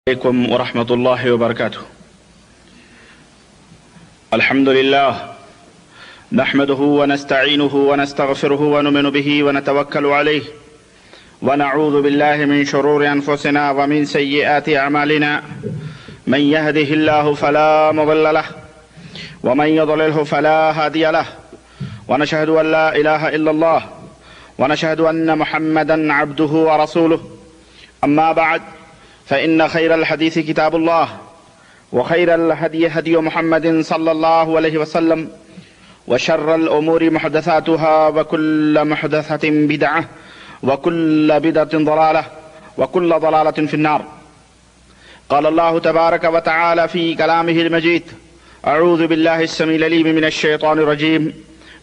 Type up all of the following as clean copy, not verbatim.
عليكم ورحمة الله وبركاته. الحمد لله نحمده ونستعينه ونستغفره ونؤمن به ونتوكل عليه ونعوذ بالله من شرور أنفسنا ومن سيئات أعمالنا. من يهده الله فلا مضل له ومن يضلله فلا هادي له، ونشهد أن لا إله إلا الله ونشهد أن محمدا عبده ورسوله. أما بعد، فإن خير الحديث كتاب الله، وخير الهدي هدي محمد صلى الله عليه وسلم، وشر الأمور محدثاتها، وكل محدثة بدعة، وكل بدعة ضلالة، وكل ضلالة في النار. قال الله تبارك وتعالى في كلامه المجيد: أعوذ بالله السميع العليم من الشيطان الرجيم.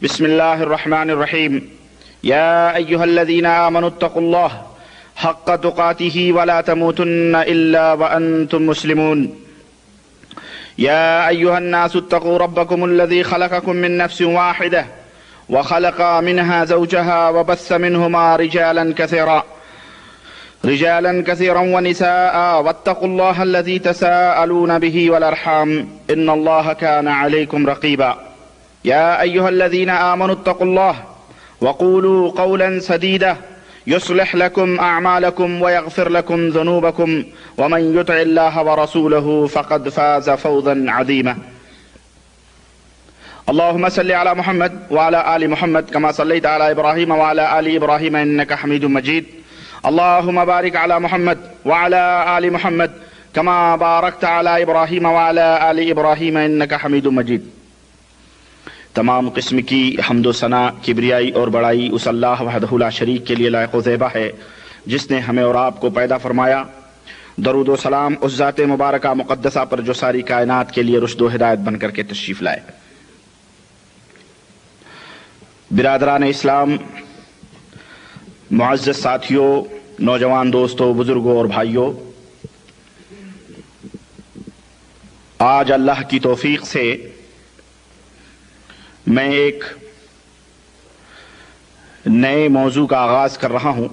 بسم الله الرحمن الرحيم. يا أيها الذين آمنوا اتقوا الله حق تقاته ولا تموتن إلا وأنتم مسلمون. يا أيها الناس اتقوا ربكم الذي خلقكم من نفس واحدة وخلق منها زوجها وبث منهما رجالا كثيرا ونساء، واتقوا الله الذي تساءلون به والأرحام إن الله كان عليكم رقيبا. يا أيها الذين آمنوا اتقوا الله وقولوا قولا سديدا يصلح لكم أعمالكم ويغفر لكم ذنوبكم، ومن يطع الله ورسوله فقد فاز فوزا عظيما. اللهم صل على محمد وعلى آل محمد كما صليت على إبراهيم وعلى آل إبراهيم إنك حميد مجيد. اللهم بارك على محمد وعلى آل محمد كما باركت على إبراهيم وعلى آل إبراهيم إنك حميد مجيد. تمام قسم کی حمد و ثنا، کبریائی اور بڑائی اس اللہ وحدہ لا شریک کے لیے لائق و زیبہ ہے جس نے ہمیں اور آپ کو پیدا فرمایا. درود و سلام اس ذات مبارکہ مقدسہ پر جو ساری کائنات کے لیے رشد و ہدایت بن کر کے تشریف لائے. برادران اسلام، معزز ساتھیوں، نوجوان دوستوں، بزرگوں اور بھائیوں، آج اللہ کی توفیق سے میں ایک نئے موضوع کا آغاز کر رہا ہوں.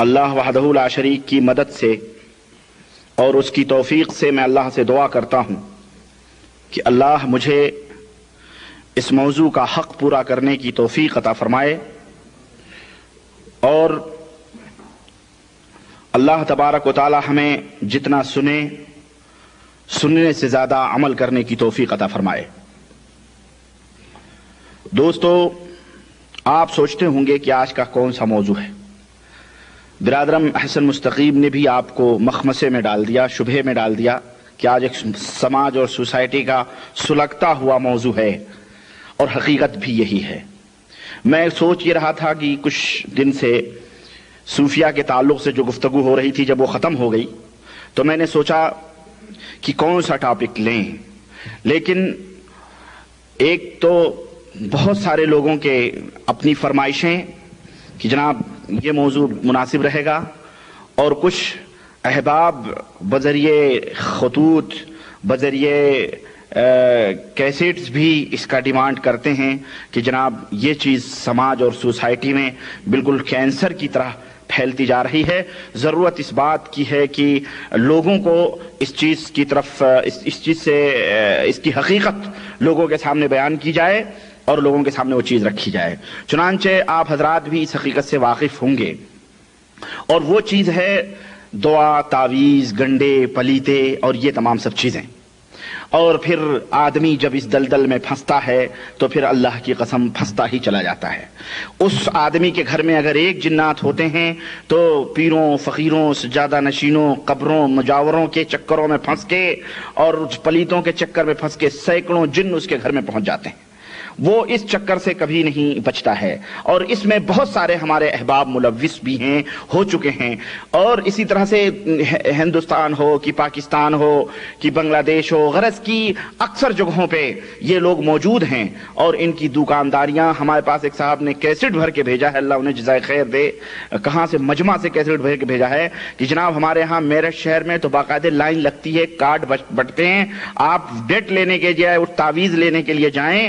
اللہ وحدہ لا شریک کی مدد سے اور اس کی توفیق سے میں اللہ سے دعا کرتا ہوں کہ اللہ مجھے اس موضوع کا حق پورا کرنے کی توفیق عطا فرمائے، اور اللہ تبارک و تعالی ہمیں جتنا سننے سے زیادہ عمل کرنے کی توفیق عطا فرمائے. دوستو، آپ سوچتے ہوں گے کہ آج کا کون سا موضوع ہے. برادرم احسن مستقیم نے بھی آپ کو مخمسے میں ڈال دیا، شبہے میں ڈال دیا کہ آج ایک سماج اور سوسائٹی کا سلگتا ہوا موضوع ہے، اور حقیقت بھی یہی ہے. میں سوچ یہ رہا تھا کہ کچھ دن سے صوفیہ کے تعلق سے جو گفتگو ہو رہی تھی، جب وہ ختم ہو گئی تو میں نے سوچا کہ کون سا ٹاپک لیں. لیکن ایک تو بہت سارے لوگوں کے اپنی فرمائشیں کہ جناب یہ موضوع مناسب رہے گا، اور کچھ احباب بذریعے خطوط، بذریعے کیسٹس بھی اس کا ڈیمانڈ کرتے ہیں کہ جناب یہ چیز سماج اور سوسائٹی میں بالکل کینسر کی طرح پھیلتی جا رہی ہے. ضرورت اس بات کی ہے کہ لوگوں کو اس چیز کی طرف اس چیز سے اس کی حقیقت لوگوں کے سامنے بیان کی جائے اور لوگوں کے سامنے وہ چیز رکھی جائے. چنانچہ آپ حضرات بھی اس حقیقت سے واقف ہوں گے، اور وہ چیز ہے دعا، تعویذ، گنڈے، پلیتے اور یہ تمام سب چیزیں. اور پھر آدمی جب اس دلدل میں پھنستا ہے تو پھر اللہ کی قسم پھنستا ہی چلا جاتا ہے. اس آدمی کے گھر میں اگر ایک جنات ہوتے ہیں تو پیروں، فقیروں، سجادہ نشینوں، قبروں، مجاوروں کے چکروں میں پھنس کے اور پلیتوں کے چکر میں پھنس کے سینکڑوں جن اس کے گھر میں پہنچ جاتے ہیں. وہ اس چکر سے کبھی نہیں بچتا ہے، اور اس میں بہت سارے ہمارے احباب ملوث بھی ہیں، ہو چکے ہیں. اور اسی طرح سے ہندوستان ہو کہ پاکستان ہو کہ بنگلہ دیش ہو، غرض کی اکثر جگہوں پہ یہ لوگ موجود ہیں، اور ان کی دکانداریاں. ہمارے پاس ایک صاحب نے کیسٹ بھر کے بھیجا ہے، اللہ انہیں جزائے خیر دے، کہاں سے مجمع سے کیسٹ بھر کے بھیجا ہے کہ جناب ہمارے ہاں میرٹھ شہر میں تو باقاعدہ لائن لگتی ہے، کارڈ بٹتے ہیں، آپ ڈیٹ لینے کے جائے تعویذ لینے کے لیے جائیں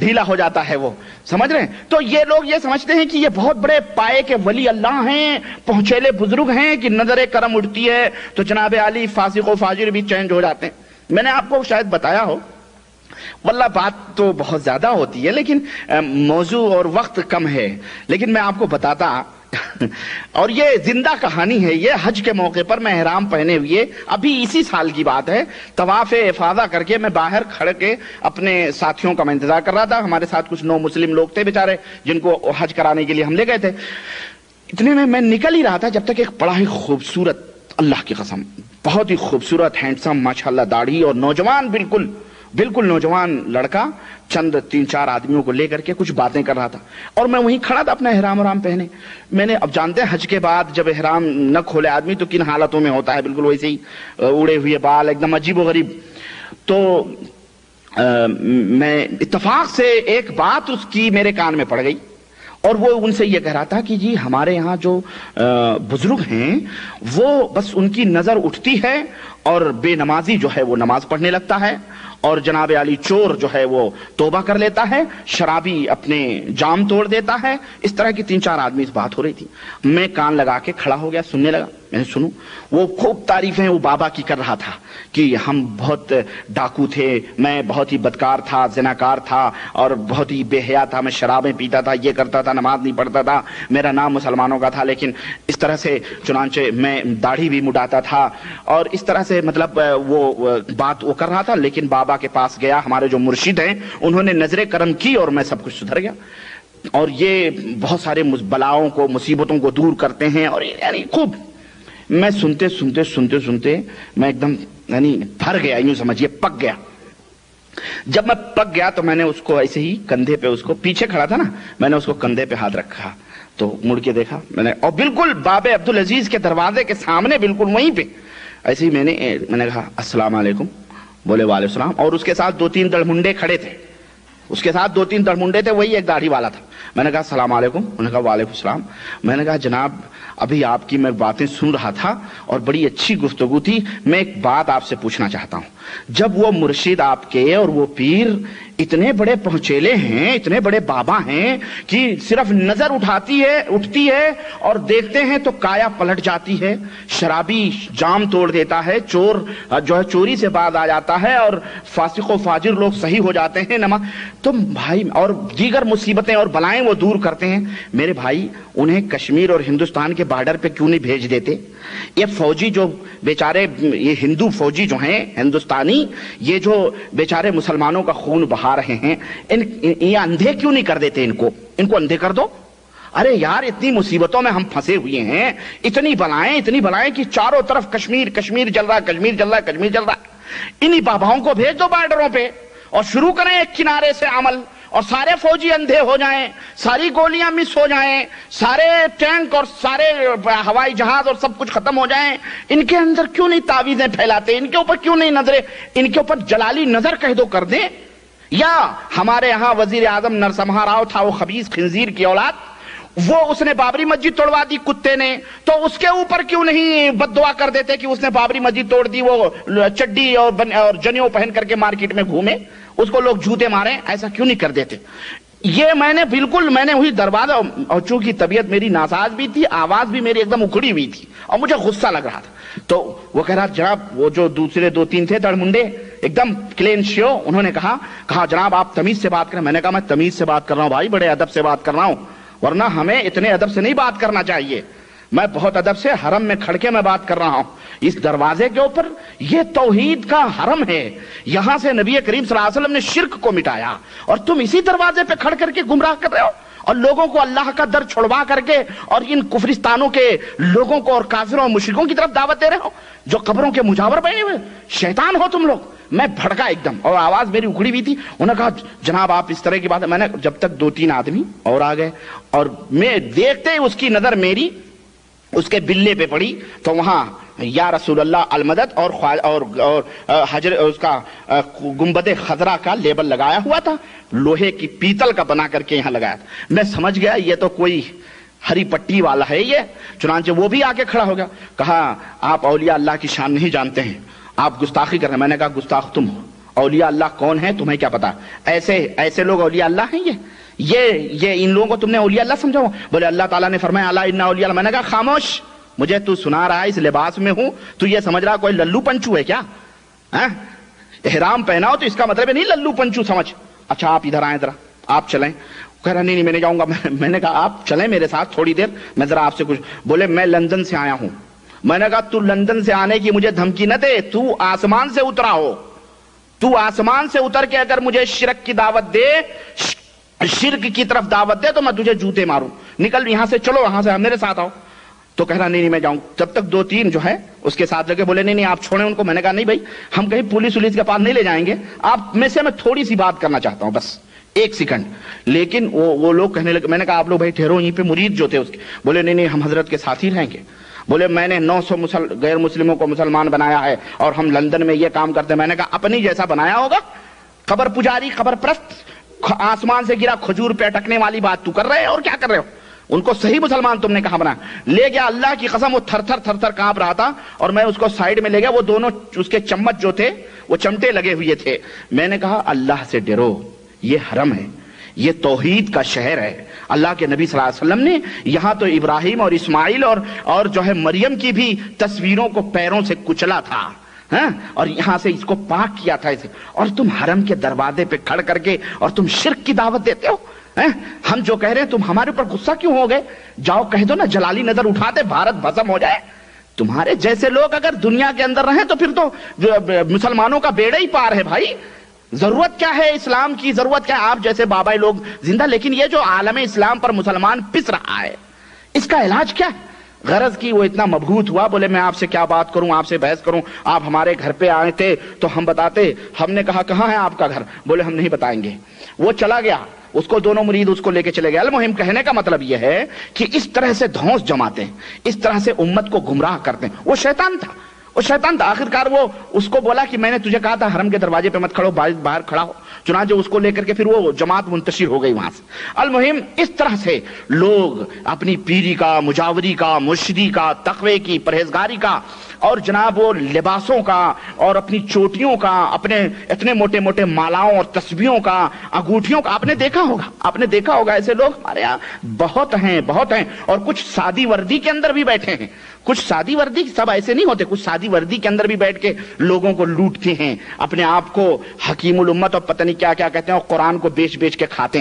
ڈھیلا ہو جاتا ہے وہ، سمجھ رہے ہیں؟ تو یہ لوگ یہ سمجھتے ہیں کہ یہ بہت بڑے پائے کے ولی اللہ ہیں، پہنچیلے بزرگ ہیں کہ نظر کرم اٹھتی ہے تو جناب علی فاسق و فاجر بھی چینج ہو جاتے ہیں۔ میں نے آپ کو شاید بتایا ہو، واللہ بات تو بہت زیادہ ہوتی ہے لیکن موضوع اور وقت کم ہے، لیکن میں آپ کو بتاتا اور یہ زندہ کہانی ہے۔ یہ حج کے موقع پر میں احرام پہنے ہوئے، ابھی اسی سال کی بات ہے، طواف افاضہ کر کے میں باہر کھڑ کے اپنے ساتھیوں کا میں انتظار کر رہا تھا۔ ہمارے ساتھ کچھ نو مسلم لوگ تھے بیچارے جن کو حج کرانے کے لیے ہم لے گئے تھے۔ اتنے میں نکل ہی رہا تھا جب تک ایک بڑا ہی خوبصورت، اللہ کی قسم بہت ہی خوبصورت، ہینڈسم، ماشاءاللہ داڑھی اور نوجوان، بالکل نوجوان لڑکا چند 3-4 آدمیوں کو لے کر کے کچھ باتیں کر رہا تھا، اور میں وہیں کھڑا تھا اپنا احرام پہنے۔ میں نے، اب جانتے ہیں حج کے بعد جب احرام نہ کھولے آدمی تو کن حالتوں میں ہوتا ہے، بالکل ویسے ہی اڑے ہوئے بال، ایک دم عجیب و غریب۔ تو میں اتفاق سے ایک بات اس کی میرے کان میں پڑ گئی، اور وہ ان سے یہ کہہ رہا تھا کہ جی ہمارے یہاں جو بزرگ ہیں وہ بس ان کی نظر اٹھتی ہے اور بے نمازی جو ہے وہ نماز پڑھنے لگتا ہے، اور جناب علی چور جو ہے وہ توبہ کر لیتا ہے، شرابی اپنے جام توڑ دیتا ہے۔ اس طرح کی 3-4 آدمی اس بات ہو رہی تھی۔ میں کان لگا کے کھڑا ہو گیا، سننے لگا۔ میں نے سنوں، وہ خوب تعریفیں وہ بابا کی کر رہا تھا کہ ہم بہت ڈاکو تھے، میں بہت ہی بدکار تھا، زناکار تھا، اور بہت ہی بے حیا تھا، میں شرابیں پیتا تھا، یہ کرتا تھا، نماز نہیں پڑھتا تھا، میرا نام مسلمانوں کا تھا، لیکن اس طرح سے چنانچہ میں داڑھی بھی مڈاتا تھا، اور اس طرح سے مطلب وہ بات وہ کر رہا تھا۔ لیکن بابا کے پاس گیا، ہمارے جو مرشد ہیں انہوں نے نظر کرم کی اور میں سب کچھ سدھر گیا، اور یہ بہت سارے بلاؤں کو، مصیبتوں کو دور کرتے ہیں، اور یعنی خوب میں سنتے میں ایک دم یعنی بھر گیا، یوں سمجھیے پک گیا۔ جب میں پک گیا تو میں نے اس کو ایسے ہی کندھے پہ، اس کو پیچھے کھڑا تھا نا، میں نے اس کو کندھے پہ ہاتھ رکھا تو مڑ کے دیکھا میں نے، اور بالکل باب عبدالعزیز کے دروازے کے سامنے بالکل وہیں پہ ایسے ہی میں نے کہا السلام علیکم، بولے وعلیکم السلام، اور اس کے ساتھ 2-3 دڑمنڈے کھڑے تھے، اس کے ساتھ 2-3 دڑمنڈے تھے، وہی ایک داڑھی والا تھا۔ میں نے کہا السلام علیکم، انہوں نے کہا وعلیکم السلام۔ میں نے کہا جناب ابھی آپ کی میں باتیں سن رہا تھا اور بڑی اچھی گفتگو تھی، میں ایک بات آپ سے پوچھنا چاہتا ہوں۔ جب وہ مرشد آپ کے اور وہ پیر اتنے بڑے پہنچیلے ہیں، اتنے بڑے بابا ہیں کہ صرف نظر اٹھتی ہے اور دیکھتے ہیں تو کایا پلٹ جاتی ہے، شرابی جام توڑ دیتا ہے، چور جو ہے چوری سے باز آ جاتا ہے، اور فاسق و فاجر لوگ صحیح ہو جاتے ہیں، تم بھائی، اور دیگر مصیبتیں اور بلائیں وہ دور کرتے ہیں، میرے بھائی انہیں کشمیر اور ہندوستان کے بارڈر پہ کیوں نہیں بھیج دیتے؟ یہ فوجی جو بیچارے، یہ ہندو فوجی جو ہیں ہندوستانی، یہ جو بیچارے مسلمانوں کا خون بہا رہے ہیں، یہ اندھے کیوں نہیں کر دیتے؟ ان کو اندھے کر دو۔ ارے یار اتنی مصیبتوں میں ہم پھنسے ہوئے ہیں، اتنی بلائیں کہ چاروں طرف کشمیر جل رہا ہے۔ انہی باباؤں کو بھیج دو بارڈروں پہ اور شروع کریں ایک کنارے سے عمل، اور سارے فوجی اندھے ہو جائیں، ساری گولیاں مس ہو جائیں، سارے ٹینک اور سارے ہوائی جہاز اور سب کچھ ختم ہو جائیں۔ ان کے اندر کیوں نہیں تعویذیں پھیلاتے؟ ان کے اوپر کیوں نہیں نظریں، ان کے اوپر جلالی نظر کہہ دو کر دیں۔ یا ہمارے یہاں وزیر اعظم نرسمہا راؤ تھا، وہ خبیث خنزیر کی اولاد، اس نے بابری مسجد توڑوا دی کتے نے، تو اس کے اوپر کیوں نہیں بد دعا کر دیتے کہ اس نے بابری مسجد توڑ دی، وہ چڈی اور جنیوں پہن کر کے مارکیٹ میں گھومے، اس کو لوگ جوتے مارے، ایسا کیوں نہیں کر دیتے؟ یہ میں نے وہی دروازہ، اور چونکہ طبیعت میری ناساز بھی تھی، آواز بھی میری ایک دم اکھڑی ہوئی تھی اور مجھے غصہ لگ رہا تھا، تو وہ کہہ رہا جناب، وہ جو دوسرے 2-3 تھے دڑمنڈے ایک دم کلین شیو، انہوں نے کہا جناب آپ تمیز سے بات کریں۔ میں نے کہا میں تمیز سے بات کر رہا ہوں بھائی، بڑے ادب سے بات کر رہا ہوں، ورنہ ہمیں اتنے ادب سے نہیں بات کرنا چاہیے، میں بہت ادب سے حرم میں کھڑ کے میں بات کر رہا ہوں، اس دروازے کے اوپر یہ توحید کا حرم ہے، یہاں سے نبی کریم صلی اللہ علیہ وسلم نے شرک کو مٹایا، اور تم اسی دروازے پہ کھڑ کر کے گمراہ کر رہے ہو، اور لوگوں کو اللہ کا در چھڑوا کر کے اور ان کفرستانوں کے لوگوں کو اور کافروں اور مشرکوں کی طرف دعوت دے رہے ہو جو قبروں کے مجاور بنے ہوئے، شیطان ہو تم لوگ۔ میں بھڑکا ایک دم، اور آواز میری اکھڑی ہوئی تھی۔ انہوں نے کہا جناب آپ اس طرح کی بات ہے، میں نے جب تک 2-3 آدمی اور آ گئے، اور میں دیکھتے اس کی نظر میری اس کے بلے پہ پڑی، تو وہاں یا رسول اللہ المدد اور حجر اس کا گنبد خضرا کا لیبل لگایا ہوا تھا، لوہے کی پیتل کا بنا کر کے یہاں لگایا تھا۔ میں سمجھ گیا یہ تو کوئی ہری پٹی والا ہے یہ، چنانچہ وہ بھی آ کے کھڑا ہو گیا، کہا آپ اولیاء اللہ کی شان نہیں جانتے ہیں، آپ گستاخی کر رہے ہیں۔ میں نے کہا گستاخ تم ہو اولیاء اللہ کون ہیں تمہیں کیا پتا؟ ایسے لوگ اولیاء اللہ ہیں؟ یہ ان لوگوں کو تم نے اولیاء اللہ سمجھا ہو؟ بولے اللہ تعالیٰ نے فرمایا الا ان اولیاء اللہ. میں نے کہا خاموش، مجھے تو سنا رہا ہے، اس لباس میں ہوں، تو یہ سمجھ رہا کوئی للو پنچو ہے کیا؟ احرام پہنا ہو تو اس کا مطلب نہیں للو پنچو سمجھ. اچھا آپ ادھر آئیں ذرا، آپ چلیں. کہہ رہا نہیں میں نہیں جاؤں گا. میں نے کہا آپ چلیں میرے ساتھ تھوڑی دیر، میں ذرا آپ سے کچھ. بولے میں لندن سے آیا ہوں. میں نے کہا تو لندن سے آنے کی مجھے دھمکی نہ دے، تو آسمان سے اترا ہو. تو آسمان سے اتر کے اگر مجھے شرک کی دعوت دے، شرک کی طرف دعوت دے تو میں تجھے جوتے ماروں. نکل یہاں سے، چلو یہاں سے میرے ساتھ آؤ. تو کہہ رہا نہیں میں جاؤں. جب تک 2-3 جو ہے اس کے ساتھ لگے. بولے نہیں آپ چھوڑیں ان کو. میں نے کہا نہیں بھائی، ہم کہیں پولیس کے پاس نہیں لے جائیں گے. آپ میں سے میں تھوڑی سی بات کرنا چاہتا ہوں، بس 1 سیکنڈ. لیکن وہ لوگ کہنے لگے. میں نے کہا آپ لوگ بھائی ٹھہرو، یہیں پہ مرید جو تھے اس کے. بولے نہیں ہم حضرت کے ساتھ ہی رہیں گے. بولے میں نے 900 غیر مسلموں کو مسلمان بنایا ہے اور ہم لندن میں یہ کام کرتے ہیں. میں نے کہا اپنی جیسا بنایا ہوگا. قبر پجاری، قبر پرست، آسمان سے گرا کھجور پہ اٹکنے والی بات تو کر رہے ہو، اور کیا کر رہے ہو؟ ان کو صحیح مسلمان تم نے کہاں بنا لے گیا؟ اللہ کی قسم وہ تھر تھر کانپ رہا تھا اور میں اس کو سائیڈ میں لے گیا. وہ دونوں اس کے چمچ جو تھے وہ چمٹے لگے ہوئے تھے. میں نے کہا اللہ سے ڈرو، یہ حرم ہے، یہ توحید کا شہر ہے. اللہ کے نبی صلی اللہ علیہ وسلم نے یہاں تو ابراہیم اور اسماعیل اور جو ہے مریم کی بھی تصویروں کو پیروں سے کچلا تھا، اور یہاں سے اس کو پاک کیا تھا اسے. اور تم حرم کے دروازے پہ کھڑ کر کے اور تم شرک کی دعوت دیتے ہو. ہم جو کہہ رہے ہیں تم ہمارے اوپر غصہ کیوں ہو گئے؟ جاؤ کہہ دو نا جلالی نظر اٹھا دے، بھارت بھسم ہو جائے. تمہارے جیسے لوگ اگر دنیا کے اندر رہیں تو پھر تو مسلمانوں کا بیڑا ہی پار ہے بھائی. ضرورت کیا ہے اسلام کی؟ ضرورت کیا ہے؟ آپ جیسے بابا لوگ زندہ. لیکن یہ جو عالم اسلام پر مسلمان پس رہا ہے، اس کا علاج کیا ہے؟ غرض کی وہ اتنا مبہوت ہوا. بولے میں آپ سے کیا بات کروں، آپ سے بحث کروں؟ آپ ہمارے گھر پہ آئے تھے تو ہم بتاتے. ہم نے کہا کہاں ہے آپ کا گھر؟ بولے ہم نہیں بتائیں گے. وہ چلا گیا. اس کو دونوں مرید اس کو لے کے چلے گئے. المہم کہنے کا مطلب یہ ہے کہ اس طرح سے دھونس جماتے ہیں، اس طرح سے امت کو گمراہ کرتے ہیں. وہ شیطان تھا. آخرکار وہ اس کو بولا کہ میں نے تجھے کہا تھا حرم کے دروازے پہ مت کھڑو، باہر کھڑا ہو. چنانچہ اس کو لے کر کے پھر وہ جماعت منتشر ہو گئی وہاں سے. المہم اس طرح سے لوگ اپنی پیری کا، مجاوری کا، مرشدی کا، تقوی کی، پرہیزگاری کا، اور جناب وہ لباسوں کا، اور اپنی چوٹیوں کا، اپنے اتنے موٹے موٹے مالاؤں اور تسبیحوں کا، انگوٹھیوں کا. آپ نے دیکھا ہوگا ایسے لوگ ہمارے یہاں بہت ہیں. اور کچھ سادی وردی کے اندر بھی بیٹھے ہیں. کچھ سادی وردی، سب ایسے نہیں ہوتے، کچھ سادی وردی کے اندر بھی بیٹھ کے لوگوں کو لوٹتے ہیں، اپنے آپ کو حکیم الامت اور پتہ نہیں کیا کیا کہتے ہیں، اور قرآن کو بیچ کے کھاتے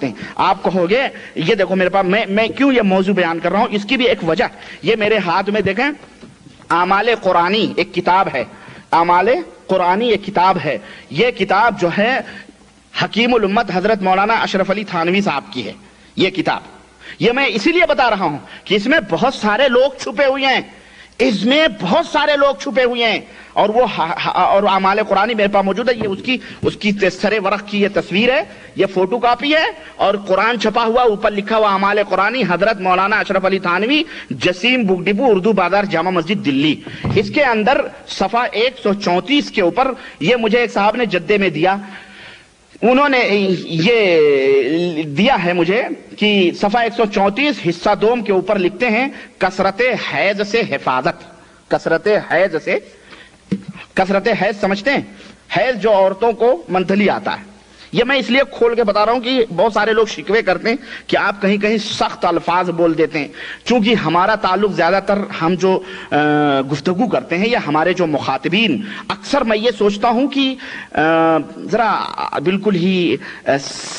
ہیں. آپ کہو گے یہ دیکھو میرے پاس، میں کیوں یہ موضوع بیان کر رہا ہوں، اس کی بھی ایک وجہ. یہ میرے ہاتھ میں دیکھیں اعمال قرآنی ایک کتاب ہے. اعمال قرآنی ایک کتاب ہے. یہ کتاب جو ہے حکیم الامت حضرت مولانا اشرف علی تھانوی صاحب کی ہے. یہ کتاب یہ میں اسی لیے بتا رہا ہوں کہ اس میں بہت سارے لوگ چھپے ہوئے ہیں. اور اعمال قرآنی میرے پاس موجود ہے. یہ اس کی سر ورق کی یہ تصویر ہے، یہ فوٹو کاپی ہے، اور قرآن چھپا ہوا، اوپر لکھا ہوا اعمال قرآنی حضرت مولانا اشرف علی تھانوی، جسیم بک ڈپو، اردو بازار، جامع مسجد، دلی. اس کے اندر صفحہ 134 کے اوپر یہ مجھے ایک صاحب نے جدے میں دیا. انہوں نے یہ دیا ہے مجھے کہ صفحہ 134 حصہ دوم کے اوپر لکھتے ہیں کثرت حیض سے حفاظت. کثرت حیض سمجھتے ہیں؟ حیض جو عورتوں کو منتھلی آتا ہے. یہ میں اس لیے کھول کے بتا رہا ہوں کہ بہت سارے لوگ شکوے کرتے ہیں کہ آپ کہیں کہیں سخت الفاظ بول دیتے ہیں. چونکہ ہمارا تعلق زیادہ تر ہم جو گفتگو کرتے ہیں یا ہمارے جو مخاطبین، اکثر میں یہ سوچتا ہوں کہ ذرا بالکل ہی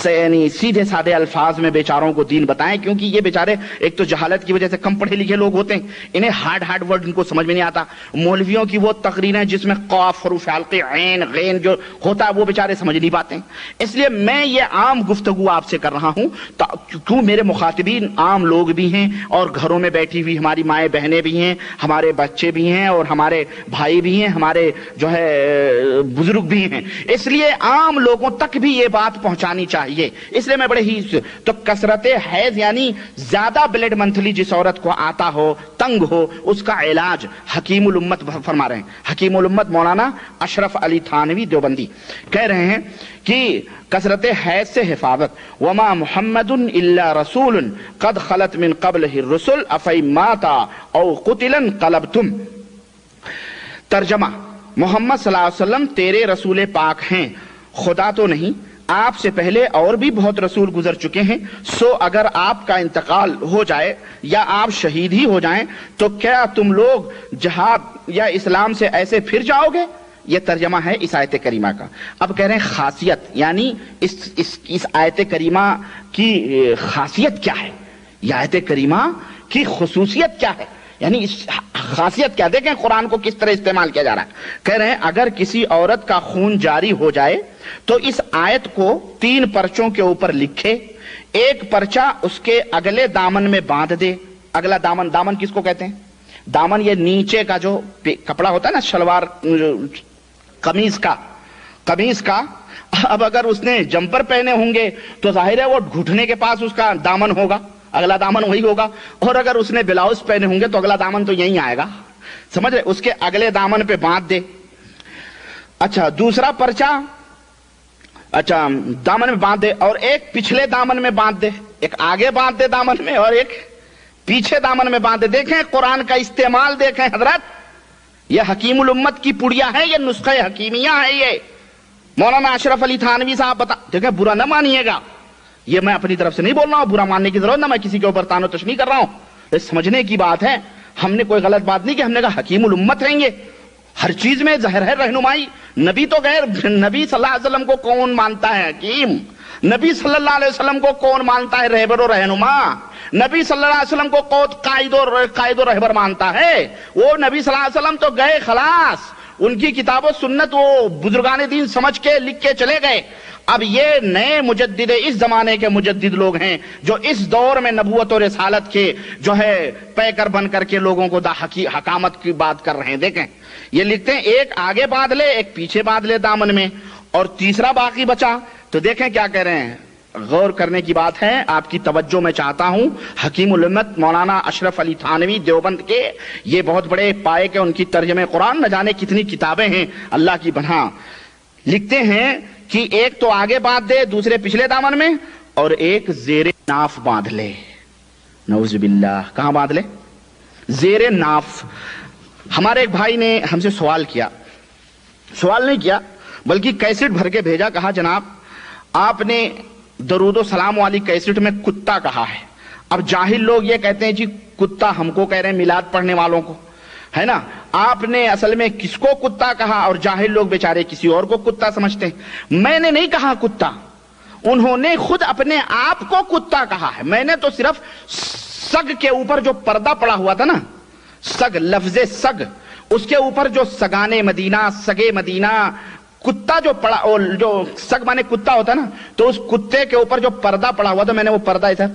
یعنی سیدھے سادے الفاظ میں بیچاروں کو دین بتائیں. کیونکہ یہ بیچارے ایک تو جہالت کی وجہ سے کم پڑھے لکھے لوگ ہوتے ہیں، انہیں ہارڈ ورڈ ان کو سمجھ میں نہیں آتا. مولویوں کی وہ تقریریں جس میں قاف، حروف حلقے، عین، غین جو ہوتا ہے وہ بیچارے سمجھ نہیں پاتے ہیں. اس لیے میں یہ عام گفتگو آپ سے کر رہا ہوں کیوں میرے مخاطبین عام لوگ بھی ہیں اور گھروں میں بیٹھی ہوئی ہماری مائیں بہنیں بھی ہیں، ہمارے بچے بھی ہیں اور ہمارے بھائی بھی ہیں، ہمارے جو ہے بزرگ بھی ہیں. اس لیے عام لوگوں تک بھی یہ بات پہنچانی چاہیے. اس لیے میں بڑے ہی تو کثرت حیض یعنی زیادہ بلڈ منتھلی جس عورت کو آتا ہو، تنگ ہو، اس کا علاج حکیم الامت فرما رہے ہیں. حکیم الامت مولانا اشرف علی تھانوی دیوبندی کہہ رہے ہیں کہ کثرت حیض سے حفاظت. وما محمد الا رسول قد خلت من قبلہ الرسل افئن مات او قتل انقلبتم. ترجمہ: محمد صلی اللہ علیہ وسلم تیرے رسول پاک ہیں، خدا تو نہیں، آپ سے پہلے اور بھی بہت رسول گزر چکے ہیں، سو اگر آپ کا انتقال ہو جائے یا آپ شہید ہی ہو جائیں تو کیا تم لوگ جہاد یا اسلام سے ایسے پھر جاؤ گے؟ یہ ترجمہ ہے اس آیت کریمہ کا۔ اب کہہ رہے ہیں خاصیت، یعنی اس آیت کریمہ کی خاصیت کیا ہے، یہ آیت کریمہ کی خصوصیت کیا ہے، یعنی اس خاصیت کیا؟ دیکھیں قرآن کو کس طرح استعمال کیا جا رہا ہے۔ کہہ رہے ہیں اگر کسی عورت کا خون جاری ہو جائے تو اس آیت کو 3 پرچوں کے اوپر لکھے، ایک پرچہ اس کے اگلے دامن میں باندھ دے۔ اگلا دامن، دامن کس کو کہتے ہیں؟ دامن یہ نیچے کا جو کپڑا ہوتا ہے نا، شلوار قمیض کا۔ اب اگر اس نے جمپر پہنے ہوں گے تو ظاہر ہے وہ گھٹنے کے پاس اس کا دامن ہوگا، اگلا دامن وہی ہوگا، اور اگر اس نے بلاؤز پہنے ہوں گے تو اگلا دامن تو یہی آئے گا، سمجھ رہے؟ اس کے اگلے دامن پہ باندھ دے۔ اچھا دوسرا پرچہ، اچھا دامن میں باندھ دے اور ایک پچھلے دامن میں باندھ دے، ایک آگے باندھ دے دامن میں اور ایک پیچھے دامن میں باندھ دے۔ دیکھیں قرآن کا استعمال، دیکھیں حضرت، یہ حکیم الامت کی پڑیا ہے، یہ نسخہ حکیمیہ ہے۔ یہ مولانا اشرف علی تھانوی صاحب بتا، دیکھیں برا نہ مانیے گا، یہ میں اپنی طرف سے نہیں بول رہا ہوں، برا ماننے کی ضرورت نہ، میں کسی کے اوپر تان و تشنیع کر رہا ہوں، یہ سمجھنے کی بات ہے۔ ہم نے کوئی غلط بات نہیں کہ، ہم نے کہا حکیم الامت ہیں، یہ ہر چیز میں ظاہر ہے رہنمائی۔ نبی تو غیر، نبی صلی اللہ علیہ وسلم کو کون مانتا ہے حکیم؟ نبی صلی اللہ علیہ وسلم کو کون مانتا ہے رہبر و رہنما؟ نبی صلی اللہ علیہ وسلم کو قائد و رہبر مانتا ہے؟ وہ نبی صلی اللہ علیہ وسلم تو گئے خلاص، ان کی کتاب و سنت وہ بزرگان دین سمجھ کے لکھ کے چلے گئے۔ اب یہ نئے مجدد، اس زمانے کے مجدد لوگ ہیں جو اس دور میں نبوت اور رسالت کے جو ہے پیکر بن کر کے لوگوں کو حکامت کی بات کر رہے ہیں۔ دیکھیں یہ لکھتے ہیں ایک آگے باندھ لے، ایک پیچھے باندھ لے دامن میں، اور تیسرا باقی بچا۔ تو دیکھیں کیا کہہ رہے ہیں، غور کرنے کی بات ہے، آپ کی توجہ میں چاہتا ہوں۔ حکیم الامت مولانا اشرف علی تھانوی دیوبند کے، یہ بہت بڑے پائے کے ان کی ترجمہ قرآن، نہ جانے کتنی کتابیں ہیں اللہ کی بنا۔ لکھتے ہیں کہ ایک تو آگے باندھ دے، دوسرے پچھلے دامن میں، اور ایک زیر ناف باندھ لے۔ نعوذ باللہ، کہاں باندھ لے؟ زیر ناف۔ ہمارے ایک بھائی نے ہم سے سوال کیا، سوال نہیں کیا بلکہ کیسٹ بھر کے بھیجا، کہا جناب آپ نے درود و سلام والی کیسٹ میں کتا کہا ہے، اب جاہل لوگ یہ کہتے ہیں جی کتا ہم کو کہہ رہے ہیں، میلاد پڑھنے والوں کو، ہے نا؟ آپ نے اصل میں کس کو کتا کہا؟ اور جاہل لوگ بیچارے کسی اور کو کتا سمجھتے ہیں۔ میں نے نہیں کہا کتا، انہوں نے خود اپنے آپ کو کتا کہا ہے۔ میں نے تو صرف سگ کے اوپر جو پردہ پڑا ہوا تھا نا، سگ، لفظ سگ، اس کے اوپر جو سگانے مدینہ، سگے مدینہ، کتا جو پڑا، جو سگ مانے کتا ہوتا نا، تو اس کتے کے اوپر جو پردہ پڑا ہوا تھا، میں نے وہ پردہ ایسا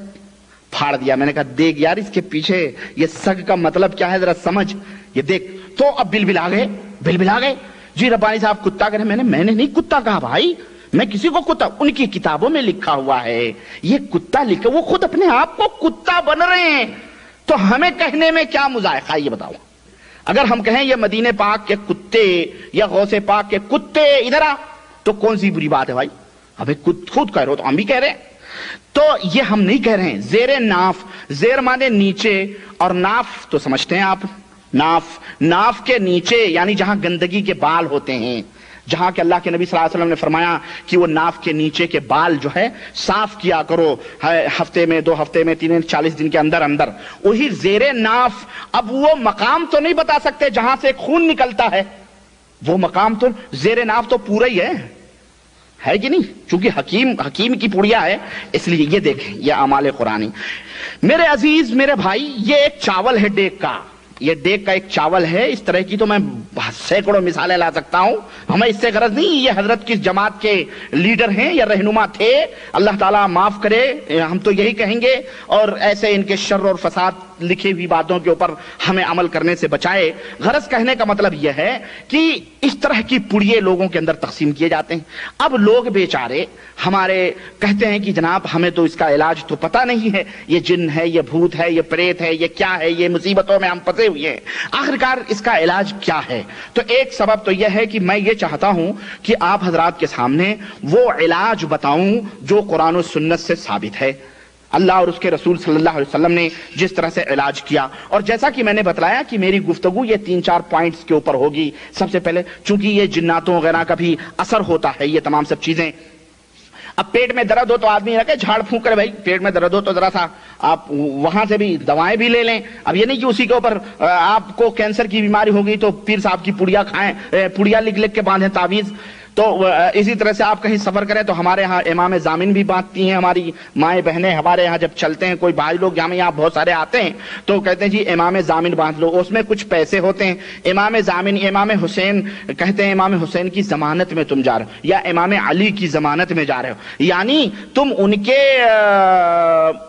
پھاڑ دیا۔ میں نے کہا دیکھ یار اس کے پیچھے یہ سگ کا مطلب کیا ہے، ذرا سمجھ، یہ دیکھ۔ تو اب بل آ گئے جی ربانی صاحب کتا کہہ رہے۔ میں نے نہیں کتا کہا بھائی، میں کسی کو کتا، ان کی کتابوں میں لکھا ہوا ہے یہ کتا لکھا، وہ خود اپنے آپ کو کتا بن رہے ہیں، تو ہمیں کہنے میں کیا مذائقہ ہے یہ بتاؤ؟ اگر ہم کہیں یہ مدینے پاک کے کتے یا غوث پاک کے کتے ادھر آ، تو کون سی بری بات ہے بھائی؟ ابھی خود کہہ رہے ہو تو ہم بھی کہہ رہے ہیں۔ تو یہ ہم نہیں کہہ رہے ہیں۔ زیر ناف، زیر مانے نیچے، اور ناف تو سمجھتے ہیں آپ، ناف کے نیچے یعنی جہاں گندگی کے بال ہوتے ہیں، جہاں کہ اللہ کے نبی صلی اللہ علیہ وسلم نے فرمایا کہ وہ ناف کے نیچے کے بال جو ہے صاف کیا کرو ہفتے میں، 2 ہفتے میں، 3 40 دن کے اندر اندر، وہی زیر ناف۔ اب وہ مقام تو نہیں بتا سکتے جہاں سے خون نکلتا ہے، وہ مقام تو زیر ناف تو پورا ہی ہے کہ نہیں؟ چونکہ حکیم کی پڑیا ہے، اس لیے یہ دیکھیں یہ اعمال قرآنی۔ میرے عزیز، میرے بھائی، یہ ایک چاول ہے ڈیک کا، یہ ڈیک کا ایک چاول ہے۔ اس طرح کی تو میں سینکڑوں مثالیں لا سکتا ہوں، ہمیں اس سے غرض نہیں۔ یہ حضرت کس جماعت کے لیڈر ہیں یا رہنما تھے، اللہ تعالیٰ معاف کرے، ہم تو یہی کہیں گے، اور ایسے ان کے شر اور فساد لکھی ہوئی باتوں کے اوپر ہمیں عمل کرنے سے بچائے۔ غرض کہنے کا مطلب یہ ہے کہ اس طرح کی پڑیے لوگوں کے اندر تقسیم کیے جاتے ہیں۔ اب لوگ بیچارے ہمارے کہتے ہیں کہ جناب ہمیں تو اس کا علاج تو پتہ نہیں ہے، یہ جن ہے، یہ بھوت ہے، یہ پریت ہے، یہ کیا ہے، یہ مصیبتوں میں ہم پھنسے ہوئے ہیں، آخرکار اس کا علاج کیا ہے؟ تو ایک سبب تو یہ ہے کہ میں یہ چاہتا ہوں کہ آپ حضرات کے سامنے وہ علاج بتاؤں جو قرآن و سنت سے ثابت ہے۔ اللہ اور اس کے رسول صلی اللہ علیہ وسلم نے جس طرح سے علاج کیا، اور جیسا کہ میں نے بتلایا کہ میری گفتگو یہ 3-4 پوائنٹس کے اوپر ہوگی۔ سب سے پہلے چونکہ یہ جناتوں وغیرہ کا بھی اثر ہوتا ہے یہ تمام سب چیزیں۔ اب پیٹ میں درد ہو تو آدمی رکھے جھاڑ پھونک کرے، بھائی پیٹ میں درد ہو تو ذرا سا آپ وہاں سے بھی دوائیں بھی لے لیں۔ اب یہ نہیں کہ اسی کے اوپر آپ کو کینسر کی بیماری ہوگی تو پیر صاحب کی پڑیا کھائیں، پڑیا لکھ لکھ کے باندھیں تعویذ۔ تو اسی طرح سے آپ کہیں سفر کریں تو ہمارے ہاں امام زامن بھی باندھتی ہیں، ہماری مائیں بہنیں ہمارے ہاں جب چلتے ہیں، کوئی بھائی لوگ یہاں یہاں بہت سارے آتے ہیں تو کہتے ہیں جی امام زامن باندھ لو، اس میں کچھ پیسے ہوتے ہیں۔ امام زامن، امام حسین کہتے ہیں امام حسین کی ضمانت میں تم جا رہے ہو، یا امام علی کی ضمانت میں جا رہے ہو، یعنی تم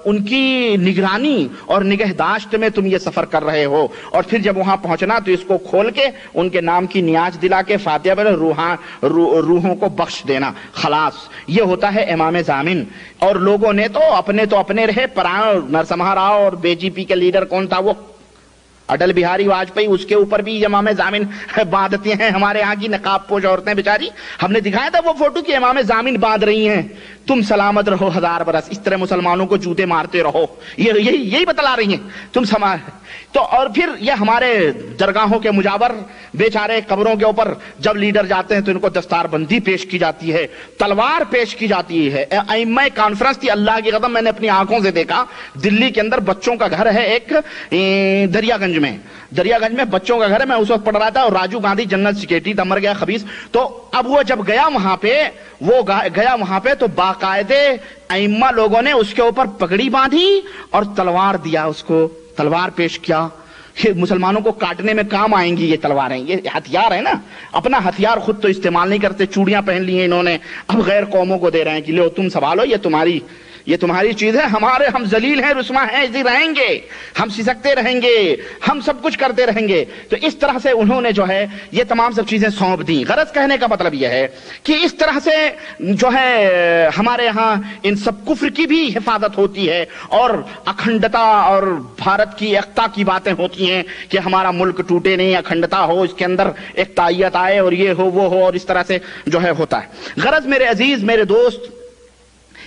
ان کی نگرانی اور نگہداشت میں تم یہ سفر کر رہے ہو، اور پھر جب وہاں پہنچنا تو اس کو کھول کے ان کے نام کی نیاز دلا کے فاتحہ پڑھ، روحوں کو بخش دینا، خلاص۔ یہ ہوتا ہے امام زامن۔ اور لوگوں نے تو اپنے رہے، نرسمہا راؤ اور بی جے پی کے لیڈر کون تھا وہ اٹل بہاری واجپئی، اس کے اوپر بھی امام زامن باندھتی ہیں ہمارے ہاں کی نقاب پوش عورتیں بیچاری۔ ہم نے دکھایا تھا وہ فوٹو کہ امام زامن باندھ رہی ہیں۔ تم سلامت رہو 1000 برس، اس طرح مسلمانوں کو جوتے مارتے رہو، یہی بتلا رہی ہیں تم تو۔ اور پھر یہ ہمارے درگاہوں کے مجاور بیچارے قبروں کے اوپر جب لیڈر جاتے ہیں تو ان کو دستار بندی پیش کی جاتی ہے، تلوار پیش کی جاتی ہے۔ ائمہ کانفرنس تھی، اللہ کی قسم میں نے اپنی آنکھوں سے دیکھا، دلی کے اندر بچوں کا گھر ہے ایک دریا گنج میں بچوں کا گھر ہے۔ میں اس وقت پڑھ رہا تھا اور راجیو گاندھی جنرل سیکریٹری تھا، مر گیا خبیث۔ تو اب وہ جب گیا وہاں پہ تو باقاعدے ائمہ لوگوں نے اس کے اوپر پگڑی باندھی اور تلوار دیا، اس کو تلوار پیش کیا۔ مسلمانوں کو کاٹنے میں کام آئیں گی یہ تلواریں، یہ ہتھیار ہے نا، اپنا ہتھیار خود تو استعمال نہیں کرتے، چوڑیاں پہن لی ہیں انہوں نے، اب غیر قوموں کو دے رہے ہیں کہ لو تم سنبھالو، یہ تمہاری چیز ہے، ہم ذلیل ہیں، رسوا ہیں، ایسے رہیں گے، ہم سسکتے رہیں گے، ہم سب کچھ کرتے رہیں گے۔ تو اس طرح سے انہوں نے جو ہے یہ تمام سب چیزیں سونپ دیں۔ غرض کہنے کا مطلب یہ ہے کہ اس طرح سے جو ہے ہمارے ہاں ان سب کفر کی بھی حفاظت ہوتی ہے، اور اکھنڈتا اور بھارت کی ایکتا کی باتیں ہوتی ہیں کہ ہمارا ملک ٹوٹے نہیں، اکھنڈتا ہو، اس کے اندر ایکتائیت آئے، اور یہ ہو وہ ہو، اور اس طرح سے جو ہے ہوتا ہے۔ غرض میرے عزیز، میرے دوست،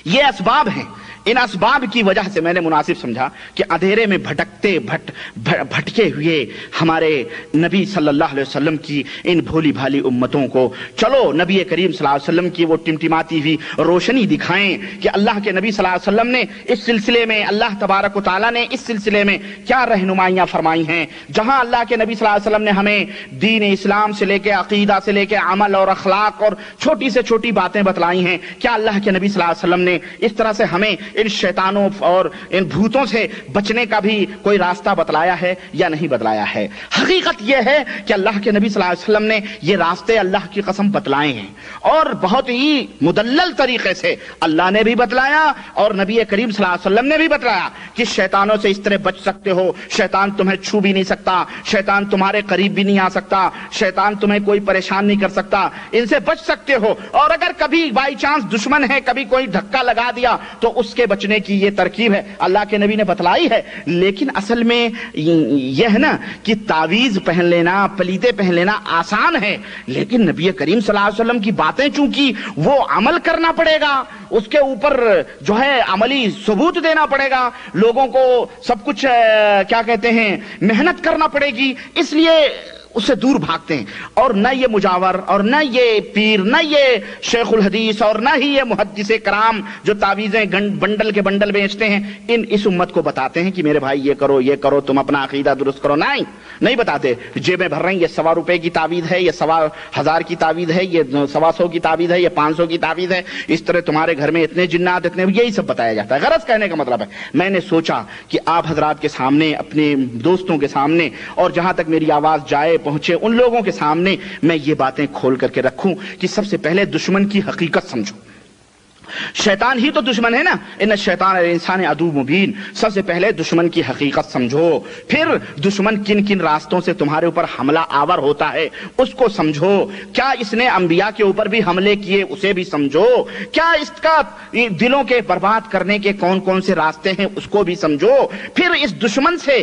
یہ اسباب ہیں۔ ان اسباب کی وجہ سے میں نے مناسب سمجھا کہ اندھیرے میں بھٹکے ہوئے ہمارے نبی صلی اللہ علیہ وسلم کی ان بھولی بھالی امتوں کو چلو نبی کریم صلی اللہ علیہ وسلم کی وہ ٹمٹماتی ہوئی روشنی دکھائیں کہ اللہ کے نبی صلی اللہ علیہ وسلم نے اس سلسلے میں، اللہ تبارک و تعالیٰ نے اس سلسلے میں کیا رہنمائیاں فرمائی ہیں۔ جہاں اللہ کے نبی صلی اللہ علیہ وسلم نے ہمیں دین اسلام سے لے کے عقیدہ سے لے کے عمل اور اخلاق اور چھوٹی سے چھوٹی باتیں بتلائی ہیں، کیا اللہ کے نبی صلی اللہ علیہ وسلم نے اس طرح سے ہمیں ان شیطانوں اور ان بھوتوں سے بچنے کا بھی کوئی راستہ بتلایا ہے یا نہیں بتلایا ہے؟ حقیقت یہ ہے کہ اللہ کے نبی صلی اللہ علیہ وسلم نے یہ راستے اللہ کی قسم بتلائے ہیں، اور بہت ہی مدلل طریقے سے اللہ نے بھی بتلایا اور نبی کریم صلی اللہ علیہ وسلم نے بھی بتلایا کہ شیطانوں سے اس طرح بچ سکتے ہو، شیطان تمہیں چھو بھی نہیں سکتا، شیطان تمہارے قریب بھی نہیں آ سکتا، شیطان تمہیں کوئی پریشان نہیں کر سکتا، ان سے بچ سکتے ہو، اور اگر کبھی بائی چانس دشمن ہے، کبھی کوئی دھکا لگا دیا تو اس کے بچنے کی یہ ترکیب ہے، اللہ کے نبی نے بتلائی ہے۔ لیکن اصل میں یہ ہے نا کہ تعویذ پہن لینا، پلیتے پہن لینا آسان ہے، لیکن نبی کریم صلی اللہ علیہ وسلم کی باتیں چونکہ وہ عمل کرنا پڑے گا، اس کے اوپر جو ہے عملی ثبوت دینا پڑے گا، لوگوں کو سب کچھ کیا کہتے ہیں محنت کرنا پڑے گی، اس لیے اس سے دور بھاگتے ہیں۔ اور نہ یہ مجاور اور نہ یہ پیر، نہ یہ شیخ الحدیث اور نہ ہی یہ محدث کرام جو تعویذیں بنڈل کے بنڈل بیچتے ہیں، اس امت کو بتاتے ہیں کہ میرے بھائی یہ کرو، تم اپنا عقیدہ درست کرو۔ نہیں بتاتے، جیبیں بھر رہے ہیں، یہ 125 روپے کی تعویذ ہے، یہ 1000 کی تعویذ ہے، یہ 125 کی تعویذ ہے، یہ 500 کی تعویذ ہے، اس طرح تمہارے گھر میں اتنے جنات، اتنے، یہی سب بتایا جاتا ہے۔ غرض کہنے کا مطلب ہے میں نے سوچا کہ آپ حضرات کے سامنے، اپنے دوستوں کے سامنے، اور جہاں تک میری آواز جائے پہنچے ان لوگوں کے سامنے میں یہ باتیں کھول کر کے رکھوں کہ سب سے پہلے دشمن کی حقیقت سمجھو۔ شیطان ہی تو دشمن ہے نا، ان الشیطان الانسان عدو مبین۔ سب سے پہلے دشمن کی حقیقت سمجھو، پھر دشمن کن کن راستوں سے تمہارے اوپر حملہ آور ہوتا ہے اس کو سمجھو، کیا اس نے انبیاء کے اوپر بھی حملے کیے اسے بھی سمجھو، کیا اس کا دلوں کے برباد کرنے کے کون کون سے راستے ہیں اس کو بھی سمجھو، پھر اس دشمن سے